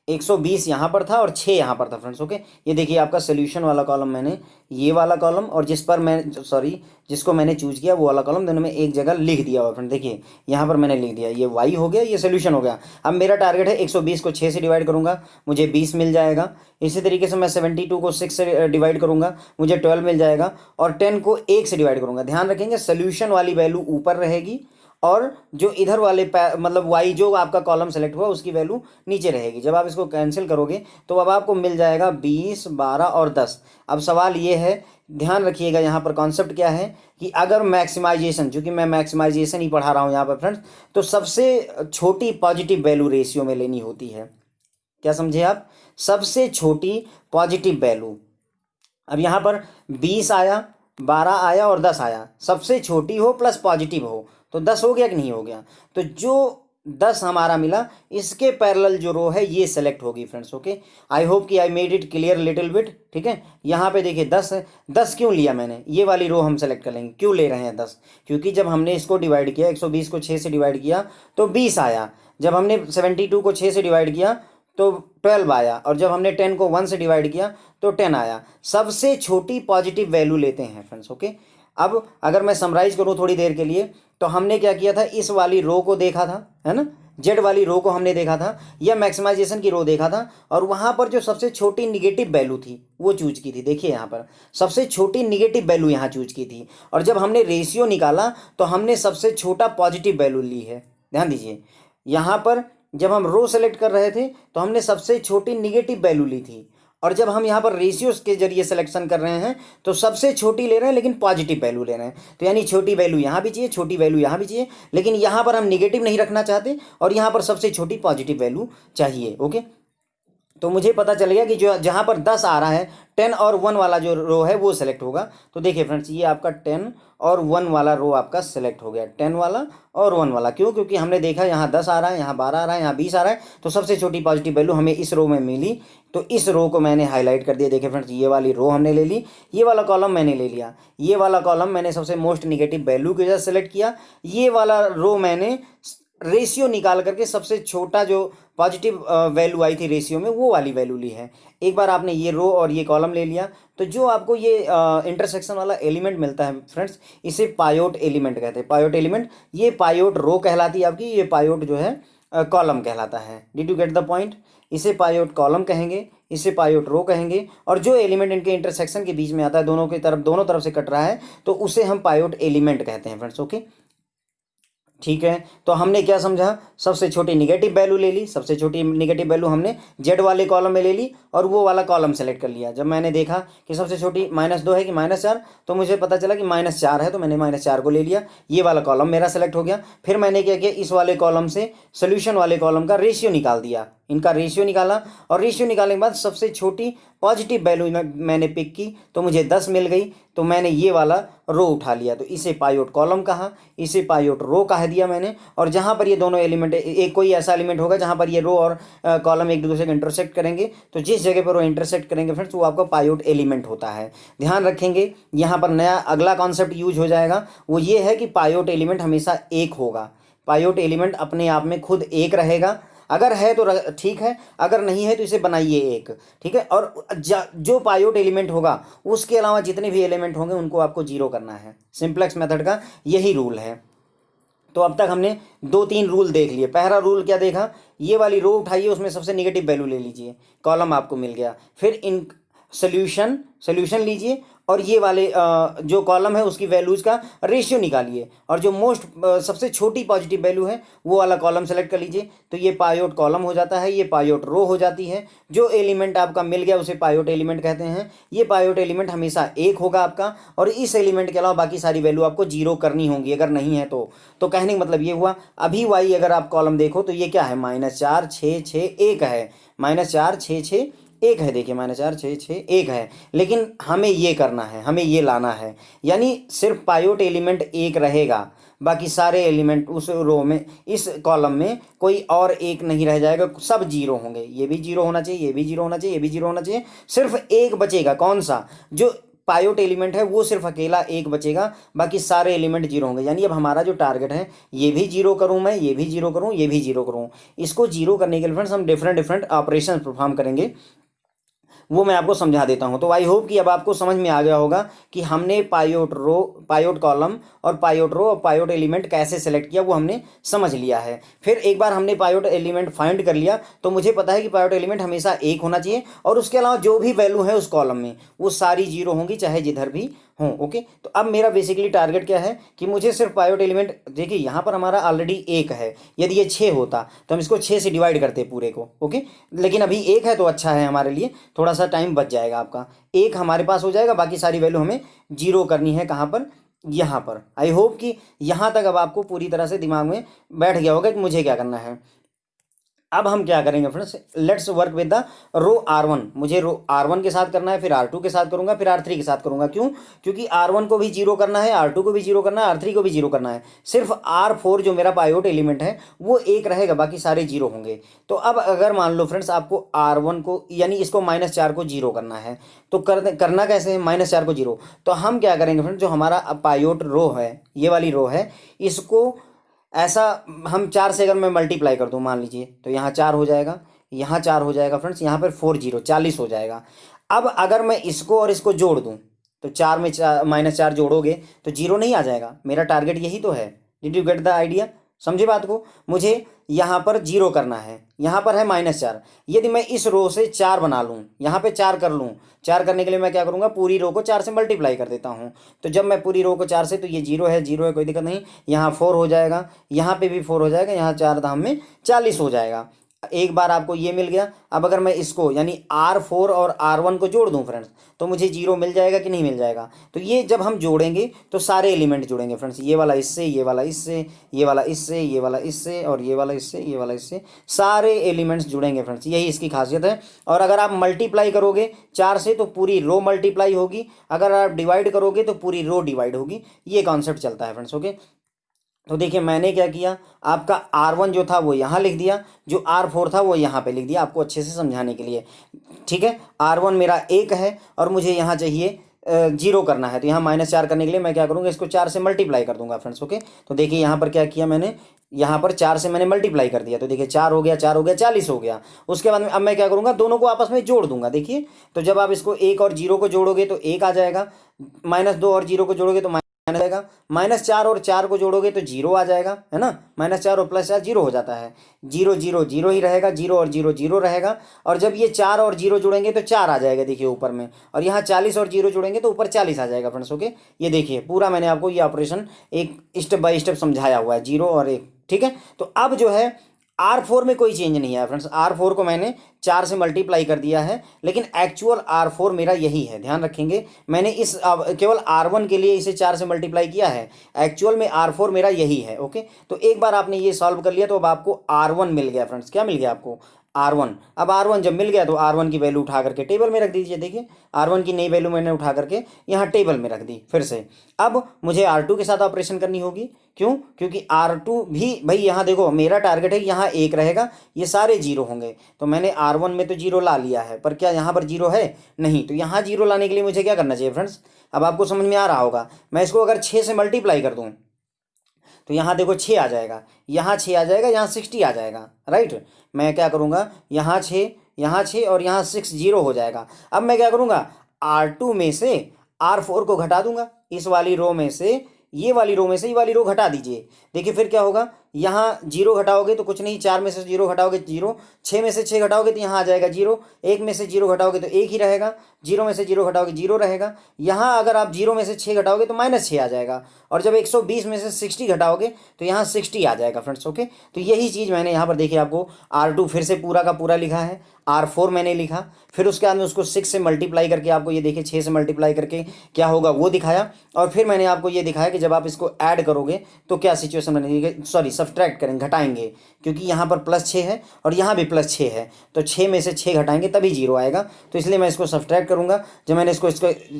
120 यहाँ पर था और 6 यहाँ पर था फ्रेंड्स। ओके, ये देखिए आपका सोल्यूशन वाला कॉलम, मैंने ये वाला कॉलम और जिसको मैंने चूज किया वो वाला कॉलम, दोनों में एक जगह लिख दिया हुआ फ्रेंड। देखिए यहाँ पर मैंने लिख दिया, ये y हो गया, ये सोल्यूशन हो गया। अब मेरा टारगेट है 120 को 6 से डिवाइड करूंगा, मुझे 20 मिल जाएगा। इसी तरीके से मैं 72 को 6 से डिवाइड करूंगा, मुझे 12 मिल जाएगा। और 10 को 1 से डिवाइड करूंगा। ध्यान रखेंगे सोल्यूशन वाली वैल्यू ऊपर रहेगी और जो इधर वाले मतलब y जो आपका कॉलम सेलेक्ट हुआ उसकी वैल्यू नीचे रहेगी। जब आप इसको कैंसिल करोगे तो अब आपको मिल जाएगा 20 12 और 10। अब सवाल ये है, ध्यान रखिएगा यहाँ पर कॉन्सेप्ट क्या है कि अगर मैक्सिमाइजेशन, चूंकि मैं मैक्सिमाइजेशन ही पढ़ा रहा हूँ यहाँ पर फ्रेंड्स, तो सबसे छोटी पॉजिटिव वैल्यू रेशियो में लेनी होती है। क्या समझे आप? सबसे छोटी पॉजिटिव वैल्यू। अब यहाँ पर 20 आया, 12 आया और 10 आया, सबसे छोटी हो प्लस पॉजिटिव हो तो 10 हो गया कि नहीं हो गया? तो जो 10 हमारा मिला इसके पैरेलल जो रो है ये सेलेक्ट होगी फ्रेंड्स। ओके, आई होप कि I made it clear little bit, ठीक है। यहाँ पे देखिए 10 है, 10 क्यों लिया मैंने? ये वाली रो हम सेलेक्ट कर लेंगे। क्यों ले रहे हैं 10? क्योंकि जब हमने इसको डिवाइड किया, 120 को 6 से डिवाइड किया तो 20 आया, जब हमने 72 को 6 से डिवाइड किया तो 12 आया, और जब हमने 10 को 1 से डिवाइड किया तो 10 आया। सबसे छोटी पॉजिटिव वैल्यू लेते हैं फ्रेंड्स। ओके, अब अगर मैं समराइज करूँ थोड़ी देर के लिए, तो हमने क्या किया था, इस वाली रो को देखा था, है ना, जेड वाली रो को हमने देखा था, या मैक्सिमाइजेशन की रो देखा था, और वहाँ पर जो सबसे छोटी निगेटिव वैल्यू थी वो चूज की थी। देखिए यहाँ पर सबसे छोटी निगेटिव वैल्यू यहाँ चूज की थी, और जब हमने रेशियो निकाला तो हमने सबसे छोटा पॉजिटिव वैल्यू ली है। ध्यान दीजिए, यहाँ पर जब हम रो सेलेक्ट कर रहे थे तो हमने सबसे छोटी निगेटिव वैल्यू ली थी, और जब हम यहाँ पर रेशियोज के जरिए सिलेक्शन कर रहे हैं तो सबसे छोटी ले रहे हैं लेकिन पॉजिटिव वैल्यू ले रहे हैं। तो यानी छोटी वैल्यू यहाँ भी चाहिए, छोटी वैल्यू यहाँ भी चाहिए, लेकिन यहाँ पर हम निगेटिव नहीं रखना चाहते, और यहाँ पर सबसे छोटी पॉजिटिव वैल्यू चाहिए। ओके, तो मुझे पता चल गया कि जो जहाँ पर 10 आ रहा है 10 और 1 वाला जो रो है वो सिलेक्ट होगा। तो देखिए फ्रेंड्स, ये आपका 10 और 1 वाला रो आपका सिलेक्ट हो गया, 10 वाला और 1 वाला। क्यों? क्योंकि हमने देखा यहाँ 10 आ रहा है, यहाँ 12 आ रहा है, यहाँ 20 आ रहा है, तो सबसे छोटी पॉजिटिव वैल्यू हमें इस रो में मिली, तो इस रो को मैंने हाईलाइट कर दिया। देखिए फ्रेंड्स, ये वाली रो हमने ले ली, ये वाला कॉलम मैंने ले लिया, ये वाला कॉलम मैंने सबसे मोस्ट निगेटिव वैल्यू की वजह से सेलेक्ट किया, ये वाला रो मैंने रेशियो निकाल करके सबसे छोटा जो पॉजिटिव वैल्यू आई थी रेशियो में वो वाली वैल्यू ली है। एक बार आपने ये रो और ये कॉलम ले लिया तो जो आपको ये इंटरसेक्शन वाला एलिमेंट मिलता है फ्रेंड्स, इसे पायोट एलिमेंट कहते हैं। पायोट एलिमेंट, ये पायोट रो कहलाती है आपकी, ये पायोट जो है कॉलम कहलाता है। Did you get the point? इसे पायोट कॉलम कहेंगे, इसे पायोट रो कहेंगे, और जो एलिमेंट इनके इंटरसेक्शन के बीच में आता है, दोनों तरफ से कट रहा है, तो उसे हम पायोट एलिमेंट कहते हैं फ्रेंड्स। ओके, ठीक है, तो हमने क्या समझा, सबसे छोटी निगेटिव वैल्यू ले ली, सबसे छोटी निगेटिव वैल्यू हमने जेड वाले कॉलम में ले ली और वो वाला कॉलम सेलेक्ट कर लिया। जब मैंने देखा कि सबसे छोटी -2 है कि -4, तो मुझे पता चला कि -4 है, तो मैंने -4 को ले लिया, ये वाला कॉलम मेरा सेलेक्ट हो गया। फिर मैंने क्या किया, इस वाले कॉलम से सोल्यूशन वाले कॉलम का रेशियो निकाल दिया, इनका रेशियो निकाला, और रेशियो निकालने के बाद सबसे छोटी पॉजिटिव वैल्यू मैंने पिक की, तो मुझे 10 मिल गई, तो मैंने ये वाला रो उठा लिया, तो इसे पायोट कॉलम कहा, इसे पायोट रो कह दिया मैंने। और जहाँ पर ये दोनों एलिमेंट, एक कोई ऐसा एलिमेंट होगा जहाँ पर ये रो और कॉलम एक दूसरे को इंटरसेक्ट करेंगे, तो जिस जगह पर वो इंटरसेक्ट करेंगे फ्रेंड्स, वो आपका पायोट एलिमेंट होता है। ध्यान रखेंगे, यहाँ पर नया अगला कॉन्सेप्ट यूज हो जाएगा, वो ये है कि पायोट एलिमेंट हमेशा एक होगा। पायोट एलिमेंट अपने आप में खुद एक रहेगा, अगर है तो ठीक है, अगर नहीं है तो इसे बनाइए एक, ठीक है। और जो पायोट एलिमेंट होगा उसके अलावा जितने भी एलिमेंट होंगे उनको आपको जीरो करना है। सिंप्लेक्स मेथड का यही रूल है। तो अब तक हमने 2-3 रूल देख लिए। पहला रूल क्या देखा, ये वाली रो उठाइए, उसमें सबसे निगेटिव वैल्यू ले लीजिए, कॉलम आपको मिल गया। फिर इन सोल्यूशन लीजिए और ये वाले जो कॉलम है उसकी वैल्यूज़ का रेशियो निकालिए, और जो सबसे छोटी पॉजिटिव वैल्यू है वो वाला कॉलम सेलेक्ट कर लीजिए, तो ये पायोट कॉलम हो जाता है, ये पायोट रो हो जाती है। जो एलिमेंट आपका मिल गया उसे पायोट एलिमेंट कहते हैं। ये पायोट एलिमेंट हमेशा एक होगा आपका, और इस एलिमेंट के अलावा बाकी सारी वैल्यू आपको जीरो करनी होंगी, अगर नहीं है तो कहने का मतलब ये हुआ। अभी वाई अगर आप कॉलम देखो तो ये क्या है, -4 6 6 1 है, -4 6 6 1 है। देखिए -4 6 6 1 है, लेकिन हमें ये करना है, हमें ये लाना है, यानी सिर्फ पायोट एलिमेंट एक रहेगा, बाकी सारे एलिमेंट उस रो में, इस कॉलम में कोई और एक नहीं रह जाएगा, सब जीरो होंगे। ये भी जीरो होना चाहिए, ये भी जीरो होना चाहिए, ये भी जीरो होना चाहिए, सिर्फ एक बचेगा। कौन सा? जो पायोट एलिमेंट है वो सिर्फ अकेला एक बचेगा, बाकी सारे एलिमेंट जीरो होंगे। यानी अब हमारा जो टारगेट है, ये भी जीरो करूं मैं, ये भी जीरो करूं, ये भी जीरो करूं। इसको जीरो करने के लिए फ्रेंड्स हम डिफरेंट ऑपरेशन परफॉर्म करेंगे, वो मैं आपको समझा देता हूं। तो आई होप कि अब आपको समझ में आ गया होगा कि हमने पायोट कॉलम और पायोट रो और पायोट एलिमेंट कैसे सेलेक्ट किया, वो हमने समझ लिया है। फिर एक बार हमने पायोट एलिमेंट फाइंड कर लिया तो मुझे पता है कि पायोट एलिमेंट हमेशा एक होना चाहिए, और उसके अलावा जो भी वैल्यू है उस कॉलम में वो सारी जीरो होंगी, चाहे जिधर भी हों। ओके, तो अब मेरा बेसिकली टारगेट क्या है कि मुझे सिर्फ पायोट एलिमेंट, देखिए यहाँ पर हमारा ऑलरेडी एक है, यदि ये 6 होता तो हम इसको 6 से डिवाइड करते पूरे को। ओके, लेकिन अभी एक है तो अच्छा है, हमारे लिए थोड़ा सा टाइम बच जाएगा आपका, एक हमारे पास हो जाएगा, बाकी सारी वैल्यू हमें जीरो करनी है। कहाँ पर? यहाँ पर। आई होप कि यहाँ तक अब आपको पूरी तरह से दिमाग में बैठ गया होगा कि मुझे क्या करना है। अब हम क्या करेंगे friends, let's work with the row R1। मुझे रो R1 के साथ करना है, फिर R2 के साथ करूंगा, फिर R3 के साथ करूंगा। क्यों? क्योंकि R1 को भी जीरो करना है, R2 को भी जीरो करना है, R3 को भी जीरो करना है। सिर्फ R4 जो मेरा पायोट एलिमेंट है वो एक रहेगा, बाकी सारे जीरो होंगे। तो अब अगर मान लो फ्रेंड्स आपको R1 को, यानी इसको -4 को जीरो करना है, तो करना कैसे है, -4 को जीरो। तो हम क्या करेंगे फ्रेंड्स, जो हमारा पायोट रो है, ये वाली रो है, इसको ऐसा हम 4 से अगर मैं मल्टीप्लाई कर दूं मान लीजिए, तो यहाँ 4 हो जाएगा, यहाँ 4 हो जाएगा फ्रेंड्स, यहाँ पर 4 0 40 हो जाएगा। अब अगर मैं इसको और इसको जोड़ दूं तो 4 में -4 जोड़ोगे तो जीरो नहीं आ जाएगा। मेरा टारगेट यही तो है। Did you get the idea? समझे बात को। मुझे यहाँ पर 0 करना है, यहाँ पर है -4। यदि मैं इस रो से 4 बना लूँ, यहाँ पे 4 कर लूँ, 4 करने के लिए मैं क्या करूँगा, पूरी रो को 4 से मल्टीप्लाई कर देता हूँ। तो जब मैं पूरी रो को 4 से, तो ये 0 है, 0 है, कोई दिक्कत नहीं। यहाँ 4 हो जाएगा, यहाँ पे भी 4 हो जाएगा, यहाँ 4 धाम में 40 हो जाएगा। एक बार आपको ये मिल गया। अब अगर मैं इसको यानी R4 और R1 को जोड़ दूं फ्रेंड्स, तो मुझे 0 मिल जाएगा कि नहीं मिल जाएगा। तो ये जब हम जोड़ेंगे तो सारे एलिमेंट जुड़ेंगे फ्रेंड्स, ये वाला इससे, ये वाला इससे, ये वाला इससे, ये वाला इससे, और ये वाला इससे, ये वाला इससे, सारे एलिमेंट्स जुड़ेंगे फ्रेंड्स, यही इसकी खासियत है। और अगर आप मल्टीप्लाई करोगे 4 से तो पूरी रो मल्टीप्लाई होगी, अगर आप डिवाइड करोगे तो पूरी रो डिवाइड होगी। ये कॉन्सेप्ट चलता है फ्रेंड्स। ओके, तो देखिए मैंने क्या किया, आपका R1 जो था वो यहाँ लिख दिया, जो R4 था वो यहाँ पे लिख दिया, आपको अच्छे से समझाने के लिए। ठीक है, R1 मेरा 1 है और मुझे यहाँ चाहिए 0 करना है। तो यहाँ -4 करने के लिए मैं क्या करूँगा, इसको 4 से मल्टीप्लाई कर दूंगा फ्रेंड्स। ओके, तो देखिए यहाँ पर क्या किया मैंने, यहाँ पर 4 से मैंने मल्टीप्लाई कर दिया। तो देखिए 4 हो गया, 4 हो गया, 40 हो गया। उसके बाद में अब मैं क्या करूँगा, दोनों को आपस में जोड़ दूंगा। देखिए, तो जब आप इसको 1 और 0 को जोड़ोगे तो 1 आ जाएगा, -2 और 0 को जोड़ोगे तो माइनस आएगा, -4 और 4 को जोड़ोगे तो 0 आ जाएगा, है ना। -4 और +4 0 हो जाता है, 0 0 0 ही रहेगा, 0 और 0 0 रहेगा। और जब ये 4 और 0 जुड़ेंगे तो 4 आ जाएगा, देखिए ऊपर में। और यहाँ 40 और 0 जुड़ेंगे तो ऊपर 40 आ जाएगा फ्रेंड्स। ओके, ये देखिए पूरा मैंने आपको ये ऑपरेशन एक स्टेप बाय स्टेप समझाया हुआ है, 0 और 1। ठीक है, तो अब जो है R4 में कोई चेंज नहीं है फ्रेंड्स। R4 को मैंने 4 से मल्टीप्लाई कर दिया है, लेकिन एक्चुअल R4 मेरा यही है, ध्यान रखेंगे। मैंने इस केवल R1 के लिए इसे 4 से मल्टीप्लाई किया है, एक्चुअल में R4 मेरा यही है। ओके, तो एक बार आपने ये सॉल्व कर लिया तो अब आपको R1 मिल गया फ्रेंड्स। क्या मिल गया आपको, R1। अब R1 जब मिल गया तो R1 की वैल्यू उठा करके टेबल में रख दीजिए। देखिए R1 की नई वैल्यू मैंने उठा करके यहाँ टेबल में रख दी फिर से। अब मुझे R2 के साथ ऑपरेशन करनी होगी, क्यों, क्योंकि R2 भी भाई यहाँ देखो मेरा टारगेट है यहाँ 1 रहेगा, ये सारे 0 होंगे। तो मैंने R1 में तो 0 ला लिया है, पर क्या यहाँ पर 0 है, नहीं। तो यहाँ 0 लाने के लिए मुझे क्या करना चाहिए फ्रेंड्स, अब आपको समझ में आ रहा होगा। मैं इसको अगर 6 से मल्टीप्लाई कर दूँ तो यहाँ देखो 6 आ जाएगा, यहाँ 6 आ जाएगा, यहाँ 60 आ जाएगा, राइट। मैं क्या करूँगा, यहाँ 6, यहाँ 6 और यहाँ 6 0 हो जाएगा। अब मैं क्या करूँगा, R2 में से R4 को घटा दूंगा, इस वाली रो में से, ये वाली रो में से ये वाली रो घटा दीजिए। देखिए फिर क्या होगा, यहाँ 0 घटाओगे तो कुछ नहीं, 4 में से 0 घटाओगे 0, 6 में से 6 घटाओगे तो यहाँ आ जाएगा 0, 1 में से 0 घटाओगे तो 1 ही रहेगा, 0 में से 0 घटाओगे 0 रहेगा। यहाँ अगर आप 0 में से 6 घटाओगे तो -6 आ जाएगा, और जब 120 में से 60 घटाओगे तो यहाँ 60 आ जाएगा फ्रेंड्स। ओके, तो यही चीज़ मैंने यहाँ पर देखिए आपको R2 फिर से पूरा का पूरा लिखा है, R4 मैंने लिखा, फिर उसके बाद में उसको 6 से मल्टीप्लाई करके आपको ये देखिए 6 से मल्टीप्लाई करके क्या होगा वो दिखाया, और फिर मैंने आपको ये दिखाया कि जब आप इसको ऐड करोगे तो क्या सिचुएशन बनेगी, सॉरी सब्ट्रैक्ट करेंगे, घटाएंगे, क्योंकि यहाँ पर +6 है और यहाँ भी +6 है, तो 6 में से 6 घटाएंगे तभी 0 आएगा। तो इसलिए मैं इसको सब्ट्रैक्ट करूँगा। जब मैंने इसको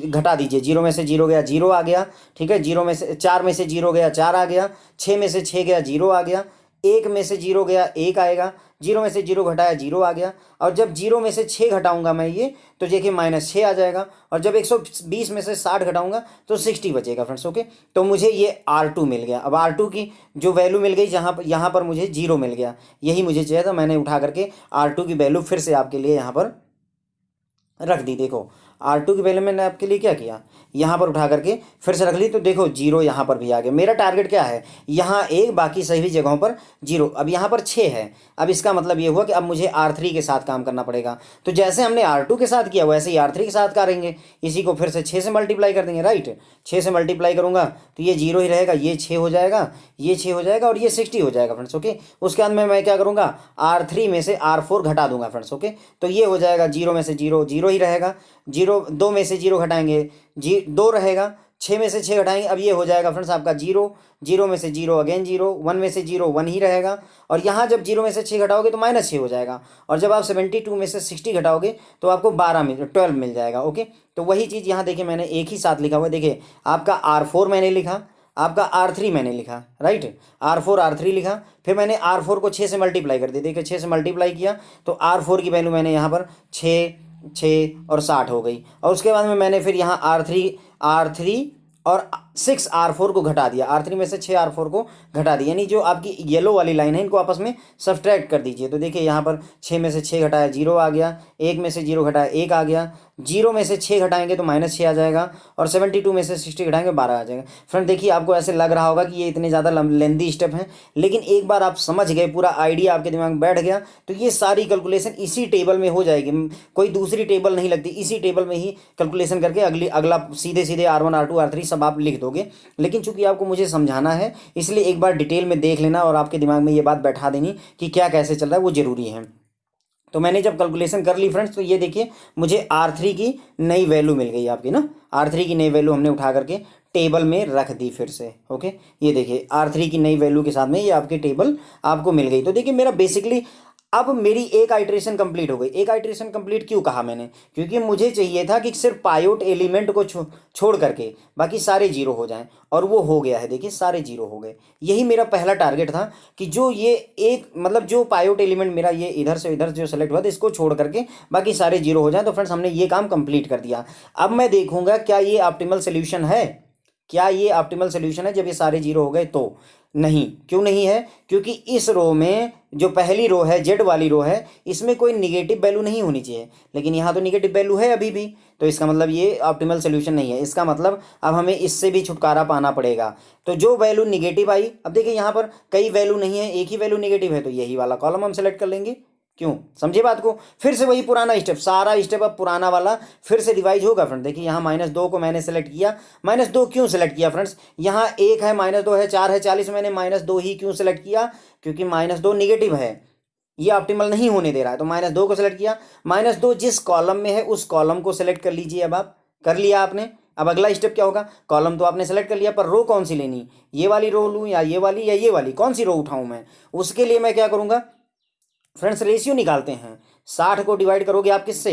घटा दीजिए, 0 में से 0 गया 0 आ गया, ठीक है, 0 में से 4 में से 0 गया 4 आ गया, 6 में से 6 गया 0 आ गया, 1 में से 0 गया 1 आएगा, 0 में से 0 घटाया 0 आ गया, और जब 0 में से 6 घटाऊंगा मैं ये तो देखिए -6 आ जाएगा, और जब 120 में से 60 घटाऊंगा तो 60 बचेगा फ्रेंड्स। ओके, तो मुझे ये R2 मिल गया। अब R2 की जो वैल्यू मिल गई, जहाँ पर यहाँ पर मुझे 0 मिल गया, यही मुझे चाहिए था। मैंने उठा करके R2 की वैल्यू फिर से आपके लिए यहाँ पर रख दी। देखो R2 की वैल्यू मैंने आपके लिए क्या किया, यहाँ पर उठा करके फिर से रख ली, तो देखो 0 यहाँ पर भी आ गया। मेरा टारगेट क्या है, यहाँ 1, बाकी सभी जगहों पर 0। अब यहाँ पर 6 है, अब इसका मतलब ये हुआ कि अब मुझे R3 के साथ काम करना पड़ेगा। तो जैसे हमने R2 के साथ किया वैसे ही R3 के साथ करेंगे, इसी को फिर से 6 से मल्टीप्लाई कर देंगे, राइट। 6 से मल्टीप्लाई करूँगा तो ये 0 ही रहेगा, ये 6 हो जाएगा, ये 6 हो जाएगा, और ये 60 हो जाएगा फ्रेंड्स। ओके, उसके बाद में मैं क्या करूँगा, R3 में से R4 घटा दूंगा फ्रेंड्स। ओके, तो ये हो जाएगा 0 में से 0 0 ही रहेगा, 2 में से 0 घटाएंगे 2 रहेगा, 6 में से 6 घटाएंगे, अब ये हो जाएगा फ्रेंड्स आपका 0, 0 में से 0 अगेन 0, 1 में से 0 1 ही रहेगा, और यहाँ जब 0 में से 6 घटाओगे तो -6 हो जाएगा, और जब आप 72 में से 60 घटाओगे तो आपको 12 मिल जाएगा। ओके, तो वही चीज़ यहाँ देखिए मैंने एक ही साथ लिखा हुआ है। देखिए आपका R4 मैंने लिखा, आपका R3 मैंने लिखा, राइट, R4 R3 लिखा, फिर मैंने R4 को 6 से मल्टीप्लाई कर दिया। देखिए 6 से मल्टीप्लाई किया तो R4 की वैल्यू मैंने यहाँ पर 6 और 60 हो गई, और उसके बाद में मैंने फिर यहाँ R3 और 6R4 को घटा दिया, R3 में से 6R4 को घटा दिया, यानी जो आपकी येलो वाली लाइन है इनको आपस में सब्ट्रैक्ट कर दीजिए। तो देखिए यहाँ पर 6 में से 6 घटाया 0 आ गया, 1 में से 0 घटाया 1 आ गया, 0 में से 6 घटाएंगे तो -6 आ जाएगा, और 72 में से 60 घटाएंगे 12 आ जाएगा। फ्रेंड देखिए आपको ऐसे लग रहा होगा कि ये इतने ज़्यादा लेंदी स्टेप हैं, लेकिन एक बार आप समझ गए, पूरा आइडिया आपके दिमाग में बैठ गया, तो ये सारी कैलकुलेशन इसी टेबल में हो जाएगी। कोई दूसरी टेबल नहीं लगती, इसी टेबल में ही कैलकुलेशन करके अगला सीधे सीधे R1 R2 R3 सब आप लिख दोगे। लेकिन चूंकि आपको मुझे समझाना है, इसलिए एक बार डिटेल में देख लेना और आपके दिमाग में ये बात बैठा देनी कि क्या कैसे चल रहा है, वो जरूरी है। तो मैंने जब कैलकुलेशन कर ली फ्रेंड्स, तो ये देखिए मुझे R3 की नई वैल्यू मिल गई आपकी ना, R3 की नई वैल्यू हमने उठा करके टेबल में रख दी फिर से। ओके, ये देखिए R3 की नई वैल्यू के साथ में ये आपकी टेबल आपको मिल गई। तो देखिए मेरा बेसिकली अब मेरी एक आइट्रेशन कंप्लीट हो गई। एक आइट्रेशन कंप्लीट क्यों कहा मैंने, क्योंकि मुझे चाहिए था कि सिर्फ पायोट एलिमेंट को छोड़ करके बाकी सारे जीरो हो जाएं, और वो हो गया है। देखिए सारे जीरो हो गए, यही मेरा पहला टारगेट था कि जो ये एक मतलब जो पायोट एलिमेंट मेरा ये इधर से इधर जो सेलेक्ट हुआ था इसको छोड़ करके बाकी सारे जीरो हो जाएं। तो फ्रेंड्स हमने ये काम कंप्लीट कर दिया। अब मैं देखूंगा क्या ये ऑप्टिमल सोल्यूशन है, क्या ये ऑप्टिमल सोल्यूशन है जब ये सारे जीरो हो गए। तो नहीं, क्यों नहीं है, क्योंकि इस रो में जो पहली रो है जेड वाली रो है, इसमें कोई निगेटिव वैल्यू नहीं होनी चाहिए, लेकिन यहाँ तो निगेटिव वैल्यू है अभी भी। तो इसका मतलब ये ऑप्टिमल सोल्यूशन नहीं है। इसका मतलब अब हमें इससे भी छुटकारा पाना पड़ेगा। तो जो वैल्यू निगेटिव आई, अब देखिए यहाँ पर कई वैल्यू नहीं है, एक ही वैल्यू निगेटिव है, तो यही वाला कॉलम हम सेलेक्ट कर लेंगे। क्यों, समझे बात को। फिर से वही पुराना स्टेप, सारा स्टेप अब पुराना वाला फिर से रिवाइज होगा। फ्रेंड देखिए यहाँ -2 को मैंने सेलेक्ट किया। -2 क्यों सेलेक्ट किया फ्रेंड्स, यहाँ 1 है, -2 है, 4 है, 40, मैंने -2 ही क्यों सेलेक्ट किया, क्योंकि -2 निगेटिव है, ये ऑप्टिमल नहीं होने दे रहा है, तो -2 को सेलेक्ट किया। -2 जिस कॉलम में है उस कॉलम को सेलेक्ट कर लीजिए। अब आप कर लिया आपने। अब अगला स्टेप क्या होगा, कॉलम तो आपने सेलेक्ट कर लिया, पर रो कौन सी लेनी, ये वाली रो लूँ या ये वाली, कौन सी रो उठाऊँ मैं। उसके लिए मैं क्या करूँगा फ्रेंड्स, रेशियो निकालते हैं। 60 को डिवाइड करोगे आप किससे,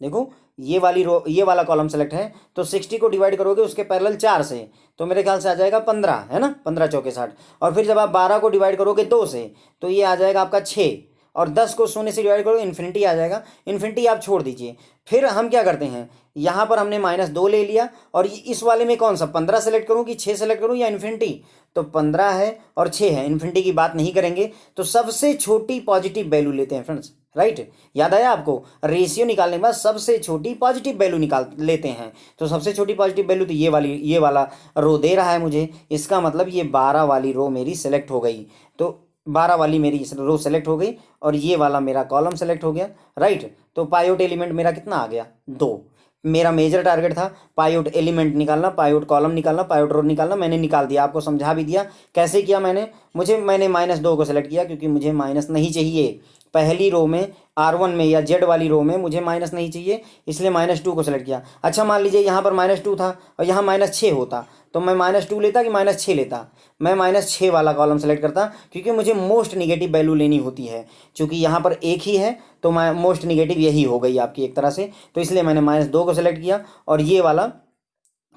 देखो ये वाली रो, ये वाला कॉलम सेलेक्ट है, तो 60 को डिवाइड करोगे उसके पैरेलल 4 से, तो मेरे ख्याल से आ जाएगा 15, है ना, 15 चौके 60। और फिर जब आप 12 को डिवाइड करोगे 2 से, तो ये आ जाएगा आपका 6, और 10 को 0 से डिवाइड करोगे इन्फिनिटी आ जाएगा। इन्फिनिटी आप छोड़ दीजिए। फिर हम क्या करते हैं, यहाँ पर हमने -2 ले लिया, और इस वाले में कौन सा 15 सेलेक्ट करूँ कि 6 सेलेक्ट करूँ या इन्फिनिटी, तो 15 है और 6 है, इन्फिनिटी की बात नहीं करेंगे। तो सबसे छोटी पॉजिटिव वैल्यू लेते हैं फ्रेंड्स, राइट, याद आया आपको। रेशियो निकालने के बाद सबसे छोटी पॉजिटिव वैल्यू निकाल लेते हैं। तो सबसे छोटी पॉजिटिव वैल्यू तो ये वाला रो दे रहा है मुझे, इसका मतलब ये 12 वाली रो मेरी सेलेक्ट हो गई। तो 12 वाली मेरी रो सेलेक्ट हो गई, और ये वाला मेरा कॉलम सेलेक्ट हो गया, राइट। तो पायोट एलिमेंट मेरा कितना आ गया, 2। मेरा मेजर टारगेट था पायोट एलिमेंट निकालना, पायोट कॉलम निकालना, पायोट रो निकालना, मैंने निकाल दिया, आपको समझा भी दिया कैसे किया मैंने। मैंने -2 को सेलेक्ट किया क्योंकि मुझे माइनस नहीं चाहिए। पहली रो में R1 में या जेड वाली रो में मुझे माइनस नहीं चाहिए, इसलिए -2 को सेलेक्ट किया। अच्छा मान लीजिए यहाँ पर -2 था और यहाँ -6 होता, तो मैं -2 लेता कि -6 लेता, मैं -6 वाला कॉलम सेलेक्ट करता, क्योंकि मुझे मोस्ट निगेटिव वैल्यू लेनी होती है। क्योंकि यहाँ पर एक ही है, तो मैं मोस्ट निगेटिव यही हो गई आपकी एक तरह से, तो इसलिए मैंने -2 को सेलेक्ट किया और ये वाला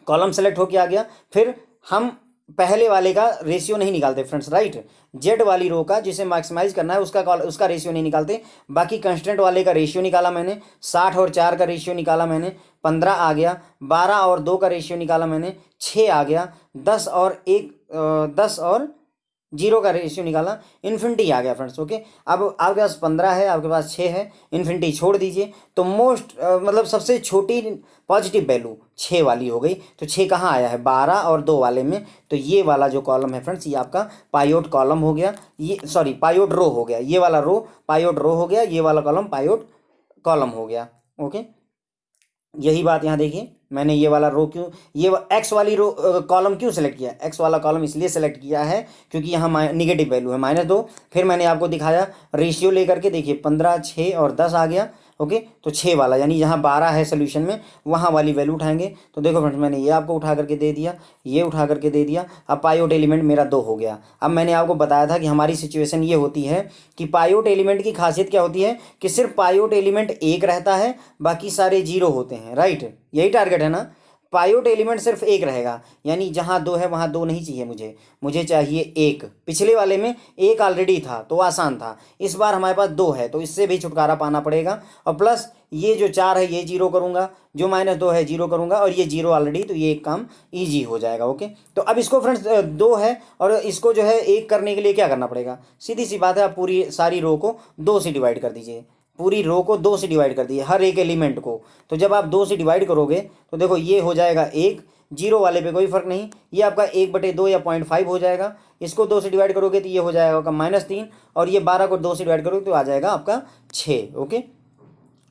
कॉलम सेलेक्ट होके आ गया। फिर हम पहले वाले का रेशियो नहीं निकालते फ्रेंड्स, राइट। जेड वाली रो का जिसे मैक्सिमाइज करना है उसका रेशियो नहीं निकालते। बाकी कंस्टेंट वाले का रेशियो निकाला मैंने, 60 और 4 का रेशियो निकाला मैंने, 15 आ गया। 12 और 2 का रेशियो निकाला मैंने, 6 आ गया। 10 और 0 का रेशियो निकाला, इन्फिनिटी आ गया फ्रेंड्स। ओके, अब आपके पास 15 है, आपके पास 6 है, इन्फिनिटी छोड़ दीजिए, तो मतलब सबसे छोटी पॉजिटिव वैल्यू 6 वाली हो गई। तो 6 कहाँ आया है, 12 और 2 वाले में। तो ये वाला जो कॉलम है फ्रेंड्स, ये आपका पायोट कॉलम हो गया, ये सॉरी पायोट रो हो गया। ये वाला रो पायोट रो हो गया, ये वाला कॉलम पायोट कॉलम हो गया। ओके, यही बात यहाँ देखिए, मैंने ये वाला रो क्यों, ये एक्स वाली रो कॉलम क्यों सेलेक्ट किया, एक्स वाला कॉलम इसलिए सेलेक्ट किया है क्योंकि यहाँ निगेटिव वैल्यू है -2। फिर मैंने आपको दिखाया रेशियो लेकर के, देखिए 15, 6 और 10 आ गया। ओके, तो 6 वाला यानी जहाँ 12 है सोल्यूशन में, वहाँ वाली वैल्यू उठाएंगे। तो देखो फ्रेंड्स, मैंने ये आपको उठा करके दे दिया, ये उठा करके दे दिया। अब पायोट एलिमेंट मेरा 2 हो गया। अब मैंने आपको बताया था कि हमारी सिचुएशन ये होती है कि पायोट एलिमेंट की खासियत क्या होती है कि सिर्फ पायोट एलिमेंट 1 रहता है, बाकी सारे 0 होते हैं, राइट। यही टारगेट है ना, पायोट एलिमेंट सिर्फ एक रहेगा, यानी जहाँ 2 है वहाँ 2 नहीं चाहिए मुझे चाहिए 1। पिछले वाले में 1 ऑलरेडी था तो आसान था, इस बार हमारे पास 2 है तो इससे भी छुटकारा पाना पड़ेगा। और प्लस ये जो 4 है ये 0 करूँगा, जो -2 है 0 करूँगा, और ये 0 ऑलरेडी, तो ये एक काम ईजी हो जाएगा। ओके, तो अब इसको फ्रेंड्स 2 है और इसको जो है 1 करने के लिए क्या करना पड़ेगा, सीधी सी बात है, आप पूरी सारी रो को 2 से डिवाइड कर दीजिए, पूरी रो को 2 से डिवाइड कर दिए, हर एक एलिमेंट को। तो जब आप 2 से डिवाइड करोगे तो देखो ये हो जाएगा 1, 0 वाले पे कोई फर्क नहीं, ये आपका 1/2 या 0.5 हो जाएगा। इसको 2 से डिवाइड करोगे तो ये हो जाएगा आपका -3, और ये 12 को 2 से डिवाइड करोगे तो आ जाएगा आपका 6। ओके,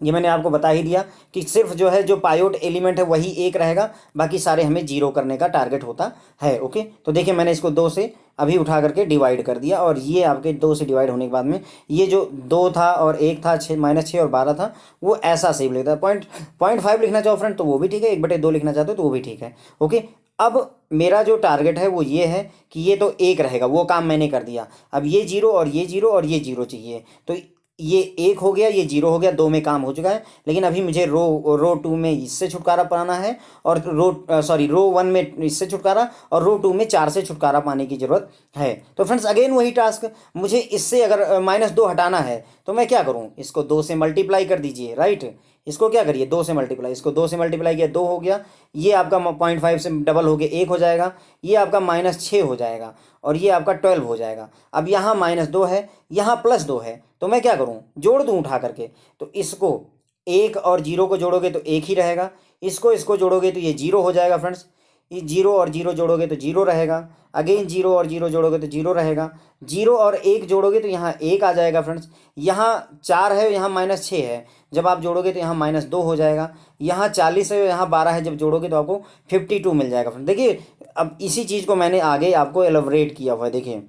ये मैंने आपको बता ही दिया कि सिर्फ जो है जो पायोट एलिमेंट है वही 1 रहेगा, बाकी सारे हमें 0 करने का टारगेट होता है। ओके, तो देखिए मैंने इसको 2 से अभी उठा करके डिवाइड कर दिया, और ये आपके 2 से डिवाइड होने के बाद में ये जो 2 था और 1 था, 6 और 12 था, वो ऐसा सेव लेता है। 0.5 लिखना चाहो फ्रेंड तो वो भी ठीक है, 1/2 लिखना चाहते हो तो वो भी ठीक है। ओके, अब मेरा जो टारगेट है वो ये है कि ये तो 1 रहेगा, वो काम मैंने कर दिया। अब ये 0 और ये 0 और ये 0 चाहिए, तो ये 1 हो गया, ये 0 हो गया, 2 में काम हो चुका है। लेकिन अभी मुझे रो 2 में इससे छुटकारा पाना है, और रो 1 में इससे छुटकारा, और रो 2 में 4 से छुटकारा पाने की ज़रूरत है। तो फ्रेंड्स अगेन वही टास्क, मुझे इससे अगर -2 हटाना है तो मैं क्या करूँ, इसको 2 से मल्टीप्लाई कर दीजिए, राइट। इसको क्या करिए 2 से मल्टीप्लाई, इसको 2 से मल्टीप्लाई किया 2 हो गया, ये आपका 0.5 से डबल हो गया 1 हो जाएगा, ये आपका -6 हो जाएगा, और ये आपका 12 हो जाएगा। अब यहाँ -2 है, यहाँ +2 है, तो मैं क्या करूँ, जोड़ दूँ उठा करके। तो इसको 1 और 0 को जोड़ोगे तो 1 ही रहेगा, इसको जोड़ोगे तो ये 0 हो जाएगा फ्रेंड्स, ये 0 और 0 जोड़ोगे तो 0 रहेगा, अगेन 0 और 0 जोड़ोगे तो 0 रहेगा, 0 और 1 जोड़ोगे तो यहाँ 1 आ जाएगा फ्रेंड्स। यहाँ 4 है, यहाँ -6 है, जब आप जोड़ोगे तो यहाँ -2 हो जाएगा, यहाँ 40 है, यहाँ 12 है, जब जोड़ोगे तो आपको 52 मिल जाएगा फ्रेंड। देखिए अब इसी चीज़ को मैंने आगे आपको एलोबरेट किया हुआ है, देखिए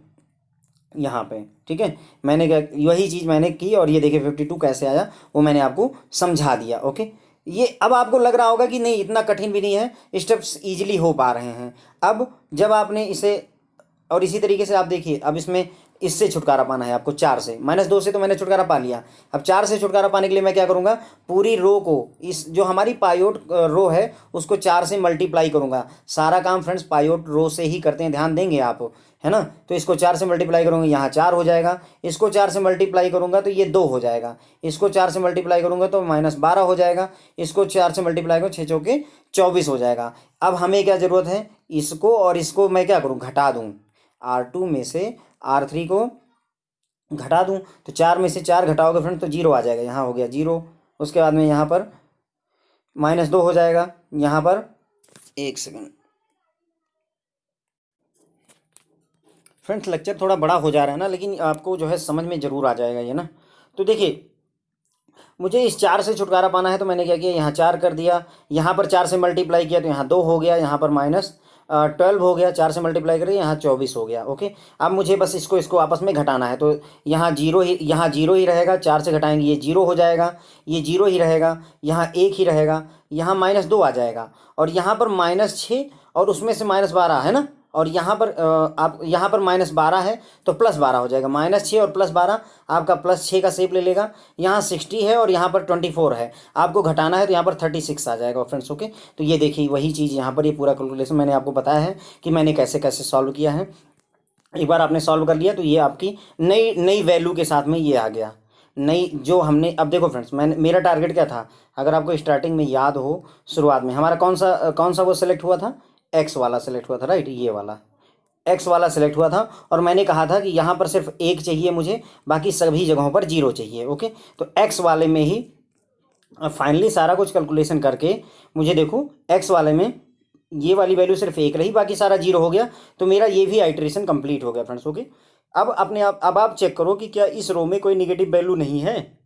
यहाँ पे, ठीक है, मैंने क्या वही चीज़ मैंने की, और ये देखिए 52 कैसे आया वो मैंने आपको समझा दिया। ओके, ये अब आपको लग रहा होगा कि नहीं इतना कठिन भी नहीं है, स्टेप्स इजीली हो पा रहे हैं। अब जब आपने इसे, और इसी तरीके से आप देखिए, अब इसमें इससे छुटकारा पाना है आपको 4 से, -2 से तो मैंने छुटकारा पा लिया। अब 4 से छुटकारा पाने के लिए मैं क्या करूँगा, पूरी रो को, इस जो हमारी पायोट रो है उसको 4 से मल्टीप्लाई करूँगा। सारा काम फ्रेंड्स पायोट रो से ही करते हैं, ध्यान देंगे आप, है ना। तो इसको 4 से मल्टीप्लाई करूँगा, यहाँ 4 हो जाएगा, इसको 4 से मल्टीप्लाई करूँगा तो ये 2 हो जाएगा, इसको 4 से मल्टीप्लाई करूँगा तो -12 हो जाएगा, इसको 4 से मल्टीप्लाई करूँ 6 चौके 24 हो जाएगा। अब हमें क्या ज़रूरत है, इसको और इसको मैं क्या करूँ, घटा दूँ, R2 में से R3 को घटा दूँ, तो 4 में से 4 घटाओगे फ्रेंड तो 0 आ जाएगा, यहाँ हो गया 0। उसके बाद में यहाँ पर -2 हो जाएगा, यहाँ पर 1 सेकंड फ्रेंड्स, लेक्चर थोड़ा बड़ा हो जा रहा है ना, लेकिन आपको जो है समझ में ज़रूर आ जाएगा ये ना। तो देखिए मुझे इस 4 से छुटकारा पाना है, तो मैंने क्या किया, यहाँ 4 कर दिया, यहाँ पर 4 से मल्टीप्लाई किया तो यहाँ 2 हो गया, यहाँ पर -12 हो गया, 4 से मल्टीप्लाई करिए यहाँ 24 हो गया। ओके, अब मुझे बस इसको आपस में घटाना है, तो यहाँ 0 ही रहेगा, 4 से घटाएंगे ये 0 हो जाएगा, ये 0 ही रहेगा, यहाँ 1 ही रहेगा, यहाँ -2 आ जाएगा, और यहाँ पर -6 और उसमें से -12 है ना, और यहाँ पर आप यहाँ पर -12 है तो +12 हो जाएगा, -6 और +12 आपका +6 का शेप ले लेगा। यहाँ 60 है और यहाँ पर 24 है, आपको घटाना है तो यहाँ पर 36 आ जाएगा फ्रेंड्स। ओके, तो ये देखिए वही चीज़ यहाँ पर, ये पूरा कैलकुलेशन मैंने आपको बताया है कि मैंने कैसे कैसे सॉल्व किया है। एक बार आपने सॉल्व कर लिया तो ये आपकी नई वैल्यू के साथ में ये आ गया, नई जो हमने। अब देखो फ्रेंड्स, मेरा टारगेट क्या था, अगर आपको स्टार्टिंग में याद हो, शुरुआत में हमारा कौन सा वो सिलेक्ट हुआ था, एक्स वाला सेलेक्ट हुआ था, राइट, ये वाला एक्स वाला सेलेक्ट हुआ था, और मैंने कहा था कि यहाँ पर सिर्फ 1 चाहिए मुझे, बाकी सभी जगहों पर 0 चाहिए। ओके, तो एक्स वाले में ही फाइनली सारा कुछ कैलकुलेशन करके मुझे देखो एक्स वाले में ये वाली वैल्यू सिर्फ 1 रही, बाकी सारा 0 हो गया, तो मेरा ये भी आइटरेशन कंप्लीट हो गया फ्रेंड्स। ओके, अब आप चेक करो कि क्या इस रो में कोई निगेटिव वैल्यू नहीं है,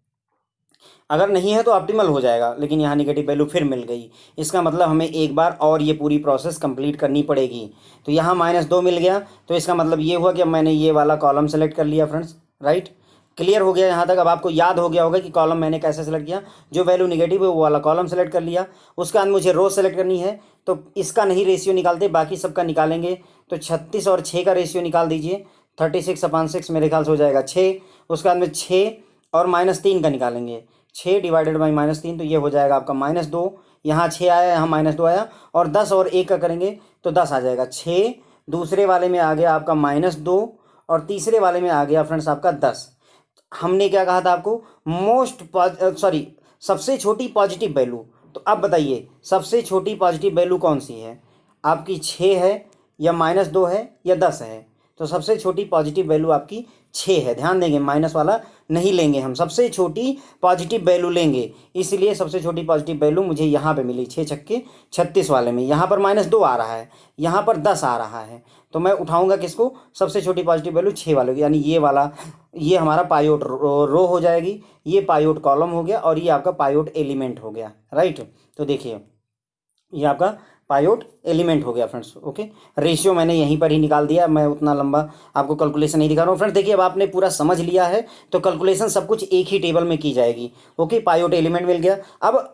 अगर नहीं है तो ऑप्टिमल हो जाएगा, लेकिन यहाँ निगेटिव वैल्यू फिर मिल गई, इसका मतलब हमें एक बार और ये पूरी प्रोसेस कंप्लीट करनी पड़ेगी। तो यहाँ -2 मिल गया, तो इसका मतलब ये हुआ कि अब मैंने ये वाला कॉलम सेलेक्ट कर लिया फ्रेंड्स, राइट, क्लियर हो गया यहाँ तक। अब आपको याद हो गया होगा कि कॉलम मैंने कैसे सेलेक्ट किया, जो वैल्यू निगेटिव है वो वाला कॉलम सेलेक्ट कर लिया। उसके बाद मुझे रो सेलेक्ट करनी है, तो इसका नहीं रेशियो निकालते, बाकी सबका निकालेंगे। तो 36 और 6 का रेशियो निकाल दीजिए, 36/6 मेरे ख्याल से हो जाएगा 6। उसके बाद में 6 और -3 का निकालेंगे, 6 डिवाइडेड बाई -3, तो ये हो जाएगा आपका -2, यहाँ 6 आया, यहाँ -2 आया, और 10 और 1 का करेंगे तो 10 आ जाएगा। 6 दूसरे वाले में आ गया आपका -2 और तीसरे वाले में आ गया फ्रेंड्स आपका 10। हमने क्या कहा था आपको, सबसे छोटी पॉजिटिव वैल्यू। तो अब बताइए सबसे छोटी पॉजिटिव वैल्यू कौन सी है आपकी, 6 है या -2 है या 10 है? तो सबसे छोटी पॉजिटिव वैल्यू आपकी 6 है। ध्यान देंगे, माइनस वाला नहीं लेंगे, हम सबसे छोटी पॉजिटिव वैल्यू लेंगे। इसलिए सबसे छोटी पॉजिटिव वैल्यू मुझे यहाँ पे मिली 6 छक्के 36 वाले में। यहाँ पर -2 आ रहा है, यहाँ पर 10 आ रहा है, तो मैं उठाऊंगा किसको, सबसे छोटी पॉजिटिव वैल्यू 6 वाले की, यानी ये वाला, ये हमारा पाइवट रो हो जाएगी, ये पाइवट कॉलम हो गया और ये आपका पाइवट एलिमेंट हो गया। राइट, तो देखिए ये आपका पाइवट एलिमेंट हो गया फ्रेंड्स। ओके, रेशियो मैंने यहीं पर ही निकाल दिया, मैं उतना लंबा आपको कैलकुलेशन नहीं दिखा रहा हूँ फ्रेंड्स। देखिए अब आपने पूरा समझ लिया है तो कैलकुलेशन सब कुछ एक ही टेबल में की जाएगी। ओके, पाइवट एलिमेंट मिल गया। अब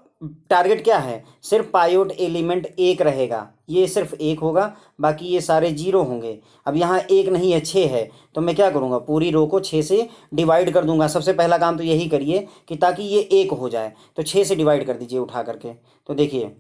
टारगेट क्या है, सिर्फ पाइवट एलिमेंट एक रहेगा, ये सिर्फ एक होगा, बाकी ये सारे जीरो होंगे। अब यहाँ एक नहीं है, 6 है, तो मैं क्या करूँगा, पूरी रो को 6 से डिवाइड कर दूंगा। सबसे पहला काम तो यही करिए कि ताकि ये एक हो जाए, तो 6 से डिवाइड कर दीजिए उठा करके। तो देखिए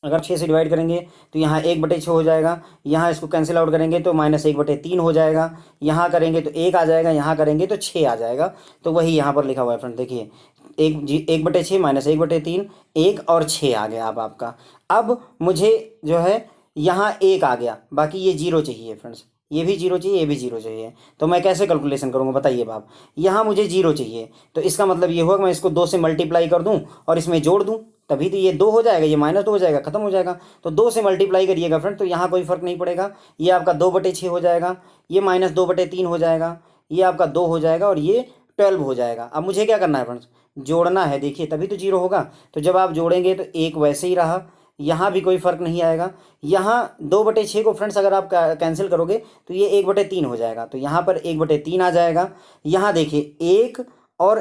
अगर 6 से डिवाइड करेंगे तो यहाँ 1/6 हो जाएगा, यहाँ इसको कैंसिल आउट करेंगे तो -1/3 हो जाएगा, यहाँ करेंगे तो 1 आ जाएगा, यहाँ करेंगे तो 6 आ जाएगा। तो वही यहाँ पर लिखा हुआ है फ्रेंड, देखिए 1/6 -1/3, 1 और 6 आ गया अब आपका। अब मुझे जो है यहाँ 1 आ गया, बाकी ये 0 चाहिए फ्रेंड्स, ये भी 0 चाहिए, ये भी 0 चाहिए। तो मैं कैसे कैलकुलेशन करूँगा बताइए बाप, यहाँ मुझे 0 चाहिए, तो इसका मतलब ये होगा मैं इसको 2 से मल्टीप्लाई कर दूँ और इसमें जोड़ दूँ, तभी तो ये 2 हो जाएगा, ये -2 हो जाएगा, खत्म हो जाएगा। तो 2 से मल्टीप्लाई करिएगा फ्रेंड, तो यहाँ कोई फर्क नहीं पड़ेगा, ये आपका 2/6 हो जाएगा, ये -2/3 हो जाएगा, ये आपका 2 हो जाएगा और ये 12 हो जाएगा। अब मुझे क्या करना है फ्रेंड्स, जोड़ना है, देखिए तभी तो 0 होगा। तो जब आप जोड़ेंगे तो 1 वैसे ही रहा, यहाँ भी कोई फर्क नहीं आएगा। यहाँ 2/6 को फ्रेंड्स अगर आप कैंसिल करोगे तो ये 1/3 हो जाएगा, तो यहाँ पर 1/3 आ जाएगा। यहाँ देखिए 1 और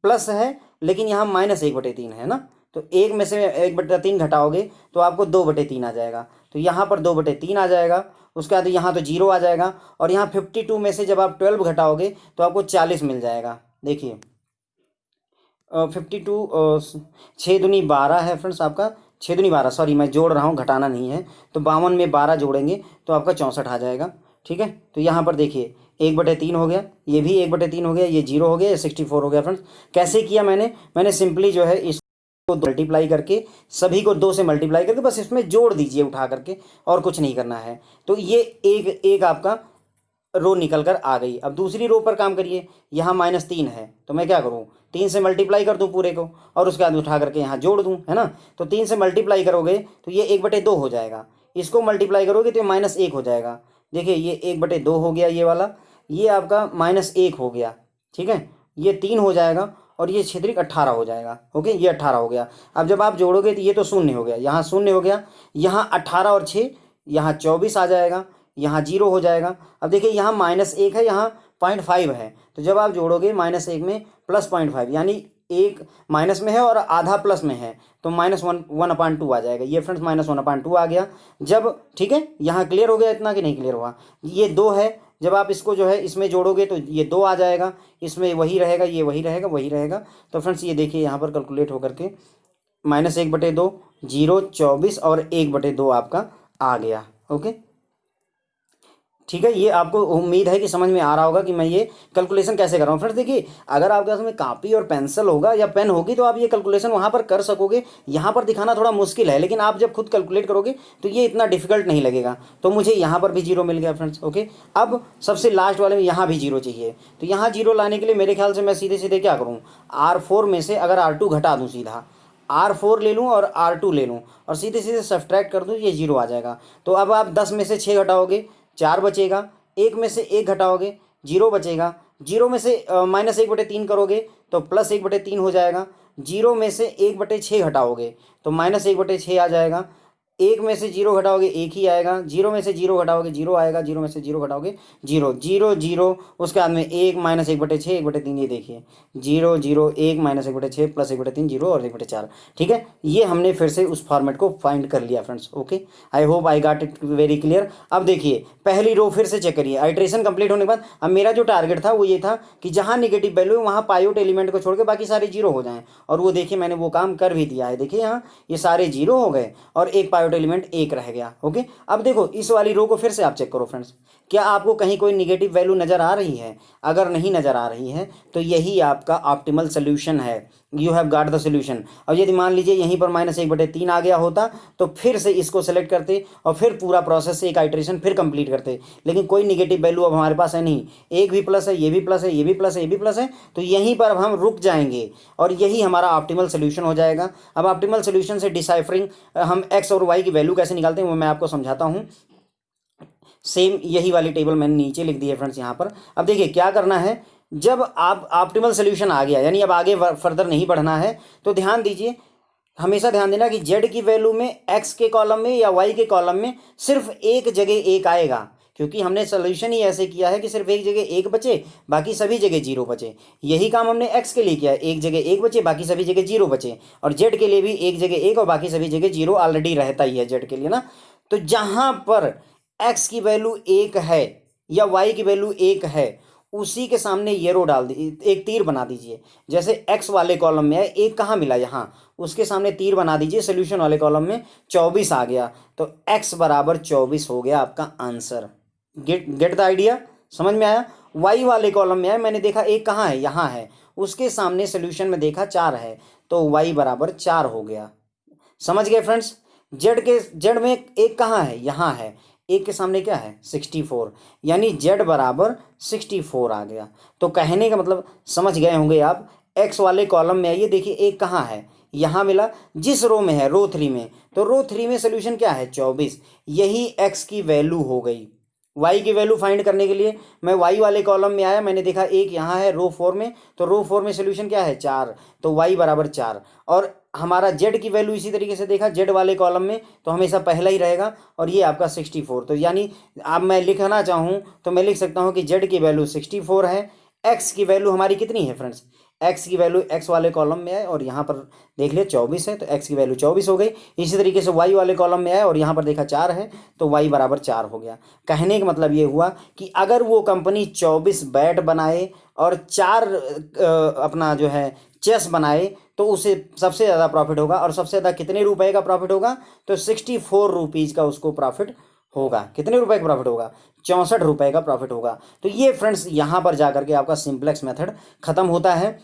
प्लस है, लेकिन यहाँ -1/3 है ना, तो 1 में से 1/3 घटाओगे तो आपको 2/3 आ जाएगा, तो यहाँ पर 2/3 आ जाएगा। उसके बाद यहाँ तो 0 आ जाएगा, और यहाँ 52 में से जब आप 12 घटाओगे तो आपको 40 मिल जाएगा। देखिए 52 6 दूनी 12 है फ्रेंड्स आपका, 6 दूनी 12, सॉरी मैं जोड़ रहा हूँ, घटाना नहीं है। तो 52 में 12 जोड़ेंगे तो आपका 64 आ जाएगा। ठीक है, तो यहाँ पर देखिए 1/3 हो गया, ये भी 1/3 हो गया, ये 0 हो गया, ये 64 हो गया फ्रेंड्स। कैसे किया मैंने सिंपली जो है इसको मल्टीप्लाई करके, सभी को 2 से मल्टीप्लाई करके बस इसमें जोड़ दीजिए उठा करके, और कुछ नहीं करना है। तो ये एक आपका रो निकल कर आ गई। अब दूसरी रो पर काम करिए, यहाँ -3 है, तो मैं क्या करूँ, 3 से मल्टीप्लाई कर दूँ पूरे को, और उसके बाद उठा करके यहाँ जोड़ दूँ, है ना। तो 3 से मल्टीप्लाई करोगे तो ये 1/2 हो जाएगा, इसको मल्टीप्लाई करोगे तो ये -1 हो जाएगा। देखिए ये 1/2 हो गया, ये वाला, ये आपका -1 हो गया। ठीक है, ये 3 हो जाएगा और ये क्षेत्रिक 18 हो जाएगा। ओके, ये 18 हो गया। अब जब आप जोड़ोगे तो ये तो 0 हो गया, यहाँ 0 हो गया, यहाँ 18 और 6, यहाँ 24 आ जाएगा, यहाँ 0 हो जाएगा। अब देखिए यहाँ -1 है, यहाँ 0.5 है, तो जब आप जोड़ोगे -1 में +0.5, यानी 1 माइनस में है और आधा प्लस में है, तो -1/2 आ जाएगा। ये फ्रेंड्स -1/2 आ गया जब। ठीक है, यहाँ क्लियर हो गया इतना कि नहीं क्लियर हुआ? ये 2 है, जब आप इसको जो है इसमें जोड़ोगे तो ये 2 आ जाएगा, इसमें वही रहेगा, ये वही रहेगा, वही रहेगा। तो फ्रेंड्स ये देखिए यहाँ पर कैलकुलेट होकर के -1/2, 0, 24 और 1/2 आपका आ गया। ओके, ठीक है, ये आपको उम्मीद है कि समझ में आ रहा होगा कि मैं ये कैलकुलेशन कैसे कर रहा हूँ। फ्रेंड्स देखिए, अगर आपके पास में कापी और पेंसिल होगा या पेन होगी तो आप ये कैलकुलेशन वहाँ पर कर सकोगे। यहाँ पर दिखाना थोड़ा मुश्किल है, लेकिन आप जब खुद कैलकुलेट करोगे तो ये इतना डिफिकल्ट नहीं लगेगा। तो मुझे यहाँ पर भी 0 मिल गया फ्रेंड्स। ओके, अब सबसे लास्ट वाले में यहाँ भी 0 चाहिए, तो यहाँ 0 लाने के लिए मेरे ख्याल से मैं सीधे सीधे क्या करूँ, R4 में से अगर R2 घटा दूँ, सीधा R4 ले लूँ और R2 ले लूँ और सीधे सीधे सब्ट्रैक्ट कर दूँ, ये 0 आ जाएगा। तो अब आप 10 में से 6 घटाओगे, 4 बचेगा, 1 में से 1 घटाओगे, 0 बचेगा, 0 में से -1/3 करोगे तो +1/3 हो जाएगा, 0 में से 1/6 घटाओगे तो -1/6 आ जाएगा, एक में से जीरो घटाओगे एक ही आएगा, जीरो में से जीरो घटाओगे जीरो आएगा, जीरो में से जीरो घटाओगे जीरो, जीरो जीरो, उसके बाद में एक माइनस एक बटे छः, एक बटे तीन, ये देखिए जीरो जीरो, एक माइनस एक बटे छः प्लस एक बटे तीन, जीरो और एक बटे चार। ठीक है, ये हमने फिर से उस फॉर्मेट को फाइंड कर लिया friends. Okay, I hope I got it very clear. अब देखिए पहली रो फिर से चेक करिए, आइट्रेशन कंप्लीट होने के बाद अब मेरा जो टारगेट था वो ये था कि जहाँ निगेटिव वैल्यू है वहाँ पाइवट एलिमेंट को छोड़ के बाकी सारे जीरो हो जाएं, और वो देखिए मैंने वो काम कर भी दिया है। देखिए यहाँ ये सारे जीरो हो गए और एक पाइवट एलिमेंट एक रह गया। ओके, अब देखो इस वाली रो को फिर से आप चेक करो फ्रेंड्स, क्या आपको कहीं कोई निगेटिव वैल्यू नज़र आ रही है? अगर नहीं नज़र आ रही है तो यही आपका ऑप्टिमल सोल्यूशन है, you have got the solution. अब यदि मान लीजिए यहीं पर माइनस एक बटे तीन आ गया होता तो फिर से इसको सेलेक्ट करते और फिर पूरा प्रोसेस से एक आइट्रेशन फिर कंप्लीट करते, लेकिन कोई निगेटिव वैल्यू अब हमारे पास है नहीं, एक भी प्लस है, ये भी प्लस है, ये भी प्लस है, ये भी प्लस है, तो यहीं पर अब हम रुक जाएंगे और यही हमारा ऑप्टिमल सोल्यूशन हो जाएगा। अब ऑप्टिमल सोल्यूशन से डिसाइफरिंग हम एक्स और वाई की वैल्यू कैसे निकालते हैं वो मैं आपको समझाता हूँ। सेम यही वाली टेबल मैंने नीचे लिख दी है फ्रेंड्स यहाँ पर। अब देखिए क्या करना है, जब आप ऑप्टिमल सोल्यूशन आ गया यानी अब आगे फर्दर नहीं बढ़ना है, तो ध्यान दीजिए, हमेशा ध्यान देना कि जेड की वैल्यू में एक्स के कॉलम में या वाई के कॉलम में सिर्फ एक जगह एक आएगा, क्योंकि हमने सोल्यूशन ही ऐसे किया है कि सिर्फ एक जगह एक बचे बाकी सभी जगह जीरो बचे। यही काम हमने एक्स के लिए किया है, एक जगह एक बचे बाकी सभी जगह जीरो बचे, और जेड के लिए भी एक जगह एक और बाकी सभी जगह जीरो ऑलरेडी रहता ही है जेड के लिए ना। तो जहाँ पर एक्स की वैल्यू एक है या वाई की वैल्यू एक है उसी के सामने ये रो डाल दी, एक तीर बना दीजिए। जैसे एक्स वाले कॉलम में है एक कहाँ मिला, यहाँ, उसके सामने तीर बना दीजिए। सोल्यूशन वाले कॉलम में 24 आ गया तो x बराबर 24 हो गया आपका आंसर। गेट द आइडिया, समझ में आया? y वाले कॉलम में है, मैंने देखा एक कहाँ है, यहाँ है, उसके सामने सोल्यूशन में देखा 4 है तो y बराबर 4 हो गया। समझ गए फ्रेंड्स? जेड में एक कहाँ है, यहाँ है, एक के सामने क्या है 64, यानी z बराबर 64 आ गया। तो कहने का मतलब समझ गए होंगे आप। x वाले कॉलम में आइए, देखिए एक कहाँ है, यहाँ मिला, जिस रो में है रो 3 में, तो रो 3 में सोल्यूशन क्या है 24, यही x की वैल्यू हो गई। y की वैल्यू फाइंड करने के लिए मैं y वाले कॉलम में आया, मैंने देखा एक यहाँ है रो 4 में, तो रो 4 में सोल्यूशन क्या है 4, तो y बराबर 4। और हमारा z की वैल्यू इसी तरीके से देखा z वाले कॉलम में, तो हमेशा पहला ही रहेगा और ये आपका 64। तो यानी अब मैं लिखना चाहूँ तो मैं लिख सकता हूँ कि z की वैल्यू 64 है, x की वैल्यू हमारी कितनी है फ्रेंड्स, x की वैल्यू x वाले कॉलम में है और यहाँ पर देख लिया 24 है तो x की वैल्यू 24 हो गई। इसी तरीके से y वाले कॉलम में है और यहाँ पर देखा 4 है तो y बराबर 4 हो गया। कहने का मतलब ये हुआ कि अगर वो कंपनी 24 बैट बनाए और 4 अपना जो है चेस बनाए तो उसे सबसे ज़्यादा प्रॉफिट होगा, और सबसे ज़्यादा कितने रुपए का प्रॉफिट होगा, तो 64 रुपीज़ का उसको प्रॉफिट होगा। कितने रुपए का प्रॉफिट होगा, 64 रुपए का प्रॉफिट होगा। तो ये फ्रेंड्स यहाँ पर जाकर के आपका सिंपलेक्स मेथड खत्म होता है।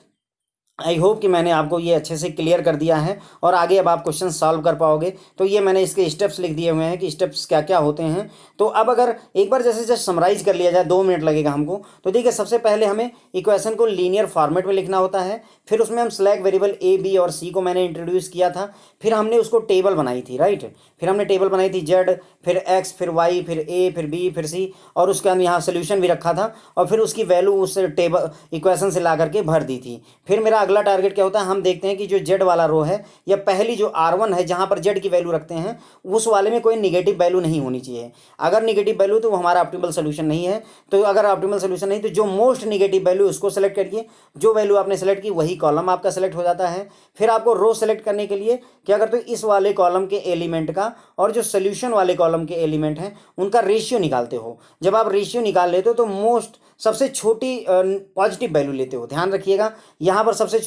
आई होप कि मैंने आपको ये अच्छे से क्लियर कर दिया है और आगे अब आप क्वेश्चन सॉल्व कर पाओगे। तो ये मैंने इसके स्टेप्स लिख दिए हुए हैं कि स्टेप्स क्या क्या होते हैं। तो अब अगर एक बार जैसे जस्ट समराइज कर लिया जाए, 2 मिनट लगेगा हमको। तो देखिए सबसे पहले हमें इक्वेशन को लीनियर फॉर्मेट में लिखना होता है, फिर उसमें हम स्लैक वेरिएबल ए बी और सी को मैंने इंट्रोड्यूस किया था, फिर हमने उसको टेबल बनाई थी, राइट, फिर हमने टेबल बनाई थी जेड, फिर एक्स, फिर वाई, फिर ए, फिर बी, फिर सी, और उसके अंदर यहाँ सोल्यूशन भी रखा था और फिर उसकी वैल्यू उस टेबल इक्वेशन से ला करके भर दी थी। फिर मेरा अगला टारगेट क्या होता है, हम देखते हैं कि जो जेड वाला रो है या पहली जो R1 है जहाँ पर जेड की वैल्यू रखते हैं उस वाले में कोई निगेटिव वैल्यू नहीं होनी चाहिए। अगर निगेटिव वैल्यू तो वो हमारा ऑप्टिमल सोल्यूशन नहीं है। तो अगर ऑप्टिमल सोल्यूशन नहीं तो जो मोस्ट निगेटिव वैल्यू उसको सेलेक्ट करिए, जो वैल्यू आपने सेलेक्ट की वही कॉलम आपका सेलेक्ट हो जाता है। फिर आपको रो सेलेक्ट करने के लिए क्या करते हो, इस वाले कॉलम के एलिमेंट का और जो सोल्यूशन वाले कॉलम के एलिमेंट हैं उनका रेशियो निकालते हो। जब आप रेशियो निकाल लेते हो तो मोस्ट सबसे छोटी पॉजिटिव वैल्यू लेते हो। ध्यान रखिएगा, यहाँ पर सबसे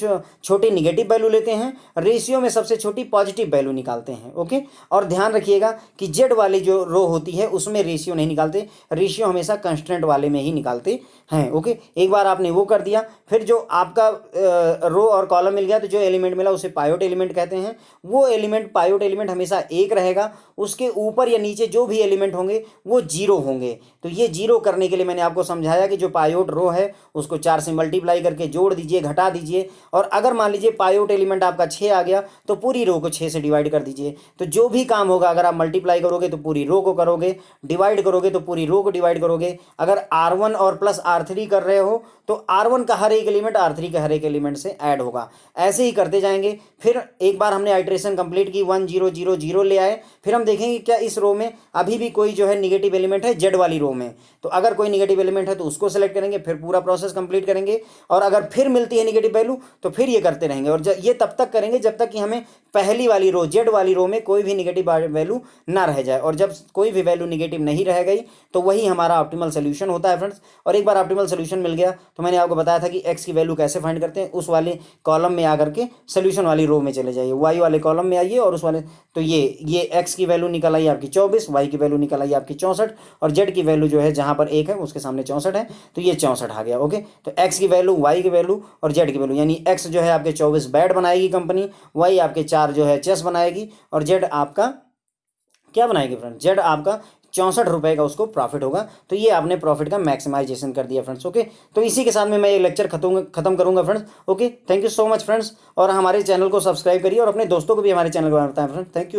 छोटी निगेटिव वैल्यू लेते हैं, रेशियो में सबसे छोटी पॉजिटिव वैल्यू निकालते हैं। ओके, और ध्यान रखिएगा कि जेड वाली जो रो होती है उसमें रेशियो नहीं निकालते, रेशियो हमेशा कंस्टेंट वाले में ही निकालते हैं। ओके, एक बार आपने वो कर दिया, फिर जो आपका रो और कॉलम मिल गया तो जो एलिमेंट मिला उसे पाइवट एलिमेंट कहते हैं। वो एलिमेंट पाइवट एलिमेंट हमेशा एक रहेगा, उसके ऊपर या नीचे जो भी एलिमेंट होंगे वो जीरो होंगे। तो ये जीरो करने के लिए मैंने आपको समझाया कि जो पाइवट रो है उसको 4 से मल्टीप्लाई करके जोड़ दीजिए, घटा दीजिए, और अगर मान लीजिए पाइवट एलिमेंट आपका 6 आ गया तो पूरी रो को 6 से डिवाइड कर दीजिए। तो जो भी काम होगा, अगर आप मल्टीप्लाई करोगे तो पूरी रो को करोगे, डिवाइड करोगे तो पूरी रो को डिवाइड करोगे। अगर R1 और प्लस R3 कर रहे हो तो R1 का हर एक एलिमेंट R3 के हर एक एलिमेंट से ऐड होगा। ऐसे ही करते जाएंगे। फिर एक बार हमने आइट्रेशन कंप्लीट की, 1 0 0 0 ले आए। फिर हम देखेंगे क्या इस रो में अभी भी कोई जो है निगेटिव एलिमेंट है जेड वाली रो में। तो अगर कोई निगेटिव एलिमेंट है तो उसको सेलेक्ट करेंगे, फिर पूरा प्रोसेस कंप्लीट करेंगे। और अगर फिर मिलती है निगेटिव वैल्यू तो फिर ये करते रहेंगे। और ये तब तक करेंगे जब तक कि हमें पहली वाली रो जेड वाली रो में कोई भी निगेटिव वैल्यू ना रह जाए। और जब कोई भी वैल्यू निगेटिव नहीं रह गई तो वही हमारा ऑप्टिमल सोल्यूशन होता है फ्रेंड्स। और एक बार ऑप्टिमल सोल्यूशन मिल गया तो मैंने आपको बताया था कि एक्स की वैल्यू कैसे फाइंड करते हैं। उस वाले कॉलम में आकर के सोल्यूशन वाली रो में चले जाइए, वाई वाले कॉलम में आइए और उस वाले, तो ये एक्स की वैल्यू निकल आई आपकी 24, वाई की वैल्यू निकल आई आपकी 64 और जेड की वैल्यू जो है जहां पर 1 है उसके सामने 64 है, तो ये 64 आ गया। ओके, तो एक्स की वैल्यू, वाई की वैल्यू और जेड की वैल्यू, यानी एक्स जो है आपके 24 बैट बनाएगी कंपनी, वाई आपके 4 जो है चेस बनाएगी और जेड आपका क्या बनाएगी फ्रेंड, जेड आपका 64 रुपये का उसको प्रॉफिट होगा। तो ये आपने प्रॉफिट का मैक्सिमाइजेशन कर दिया फ्रेंड्स। ओके, तो इसी के साथ में मैं ये लेक्चर खत्म करूंगा friends. Okay, thank you so much friends. और हमारे चैनल को सब्सक्राइब करिए और अपने दोस्तों को भी हमारे चैनल को बताएं फ्रेंड्स। Thank you.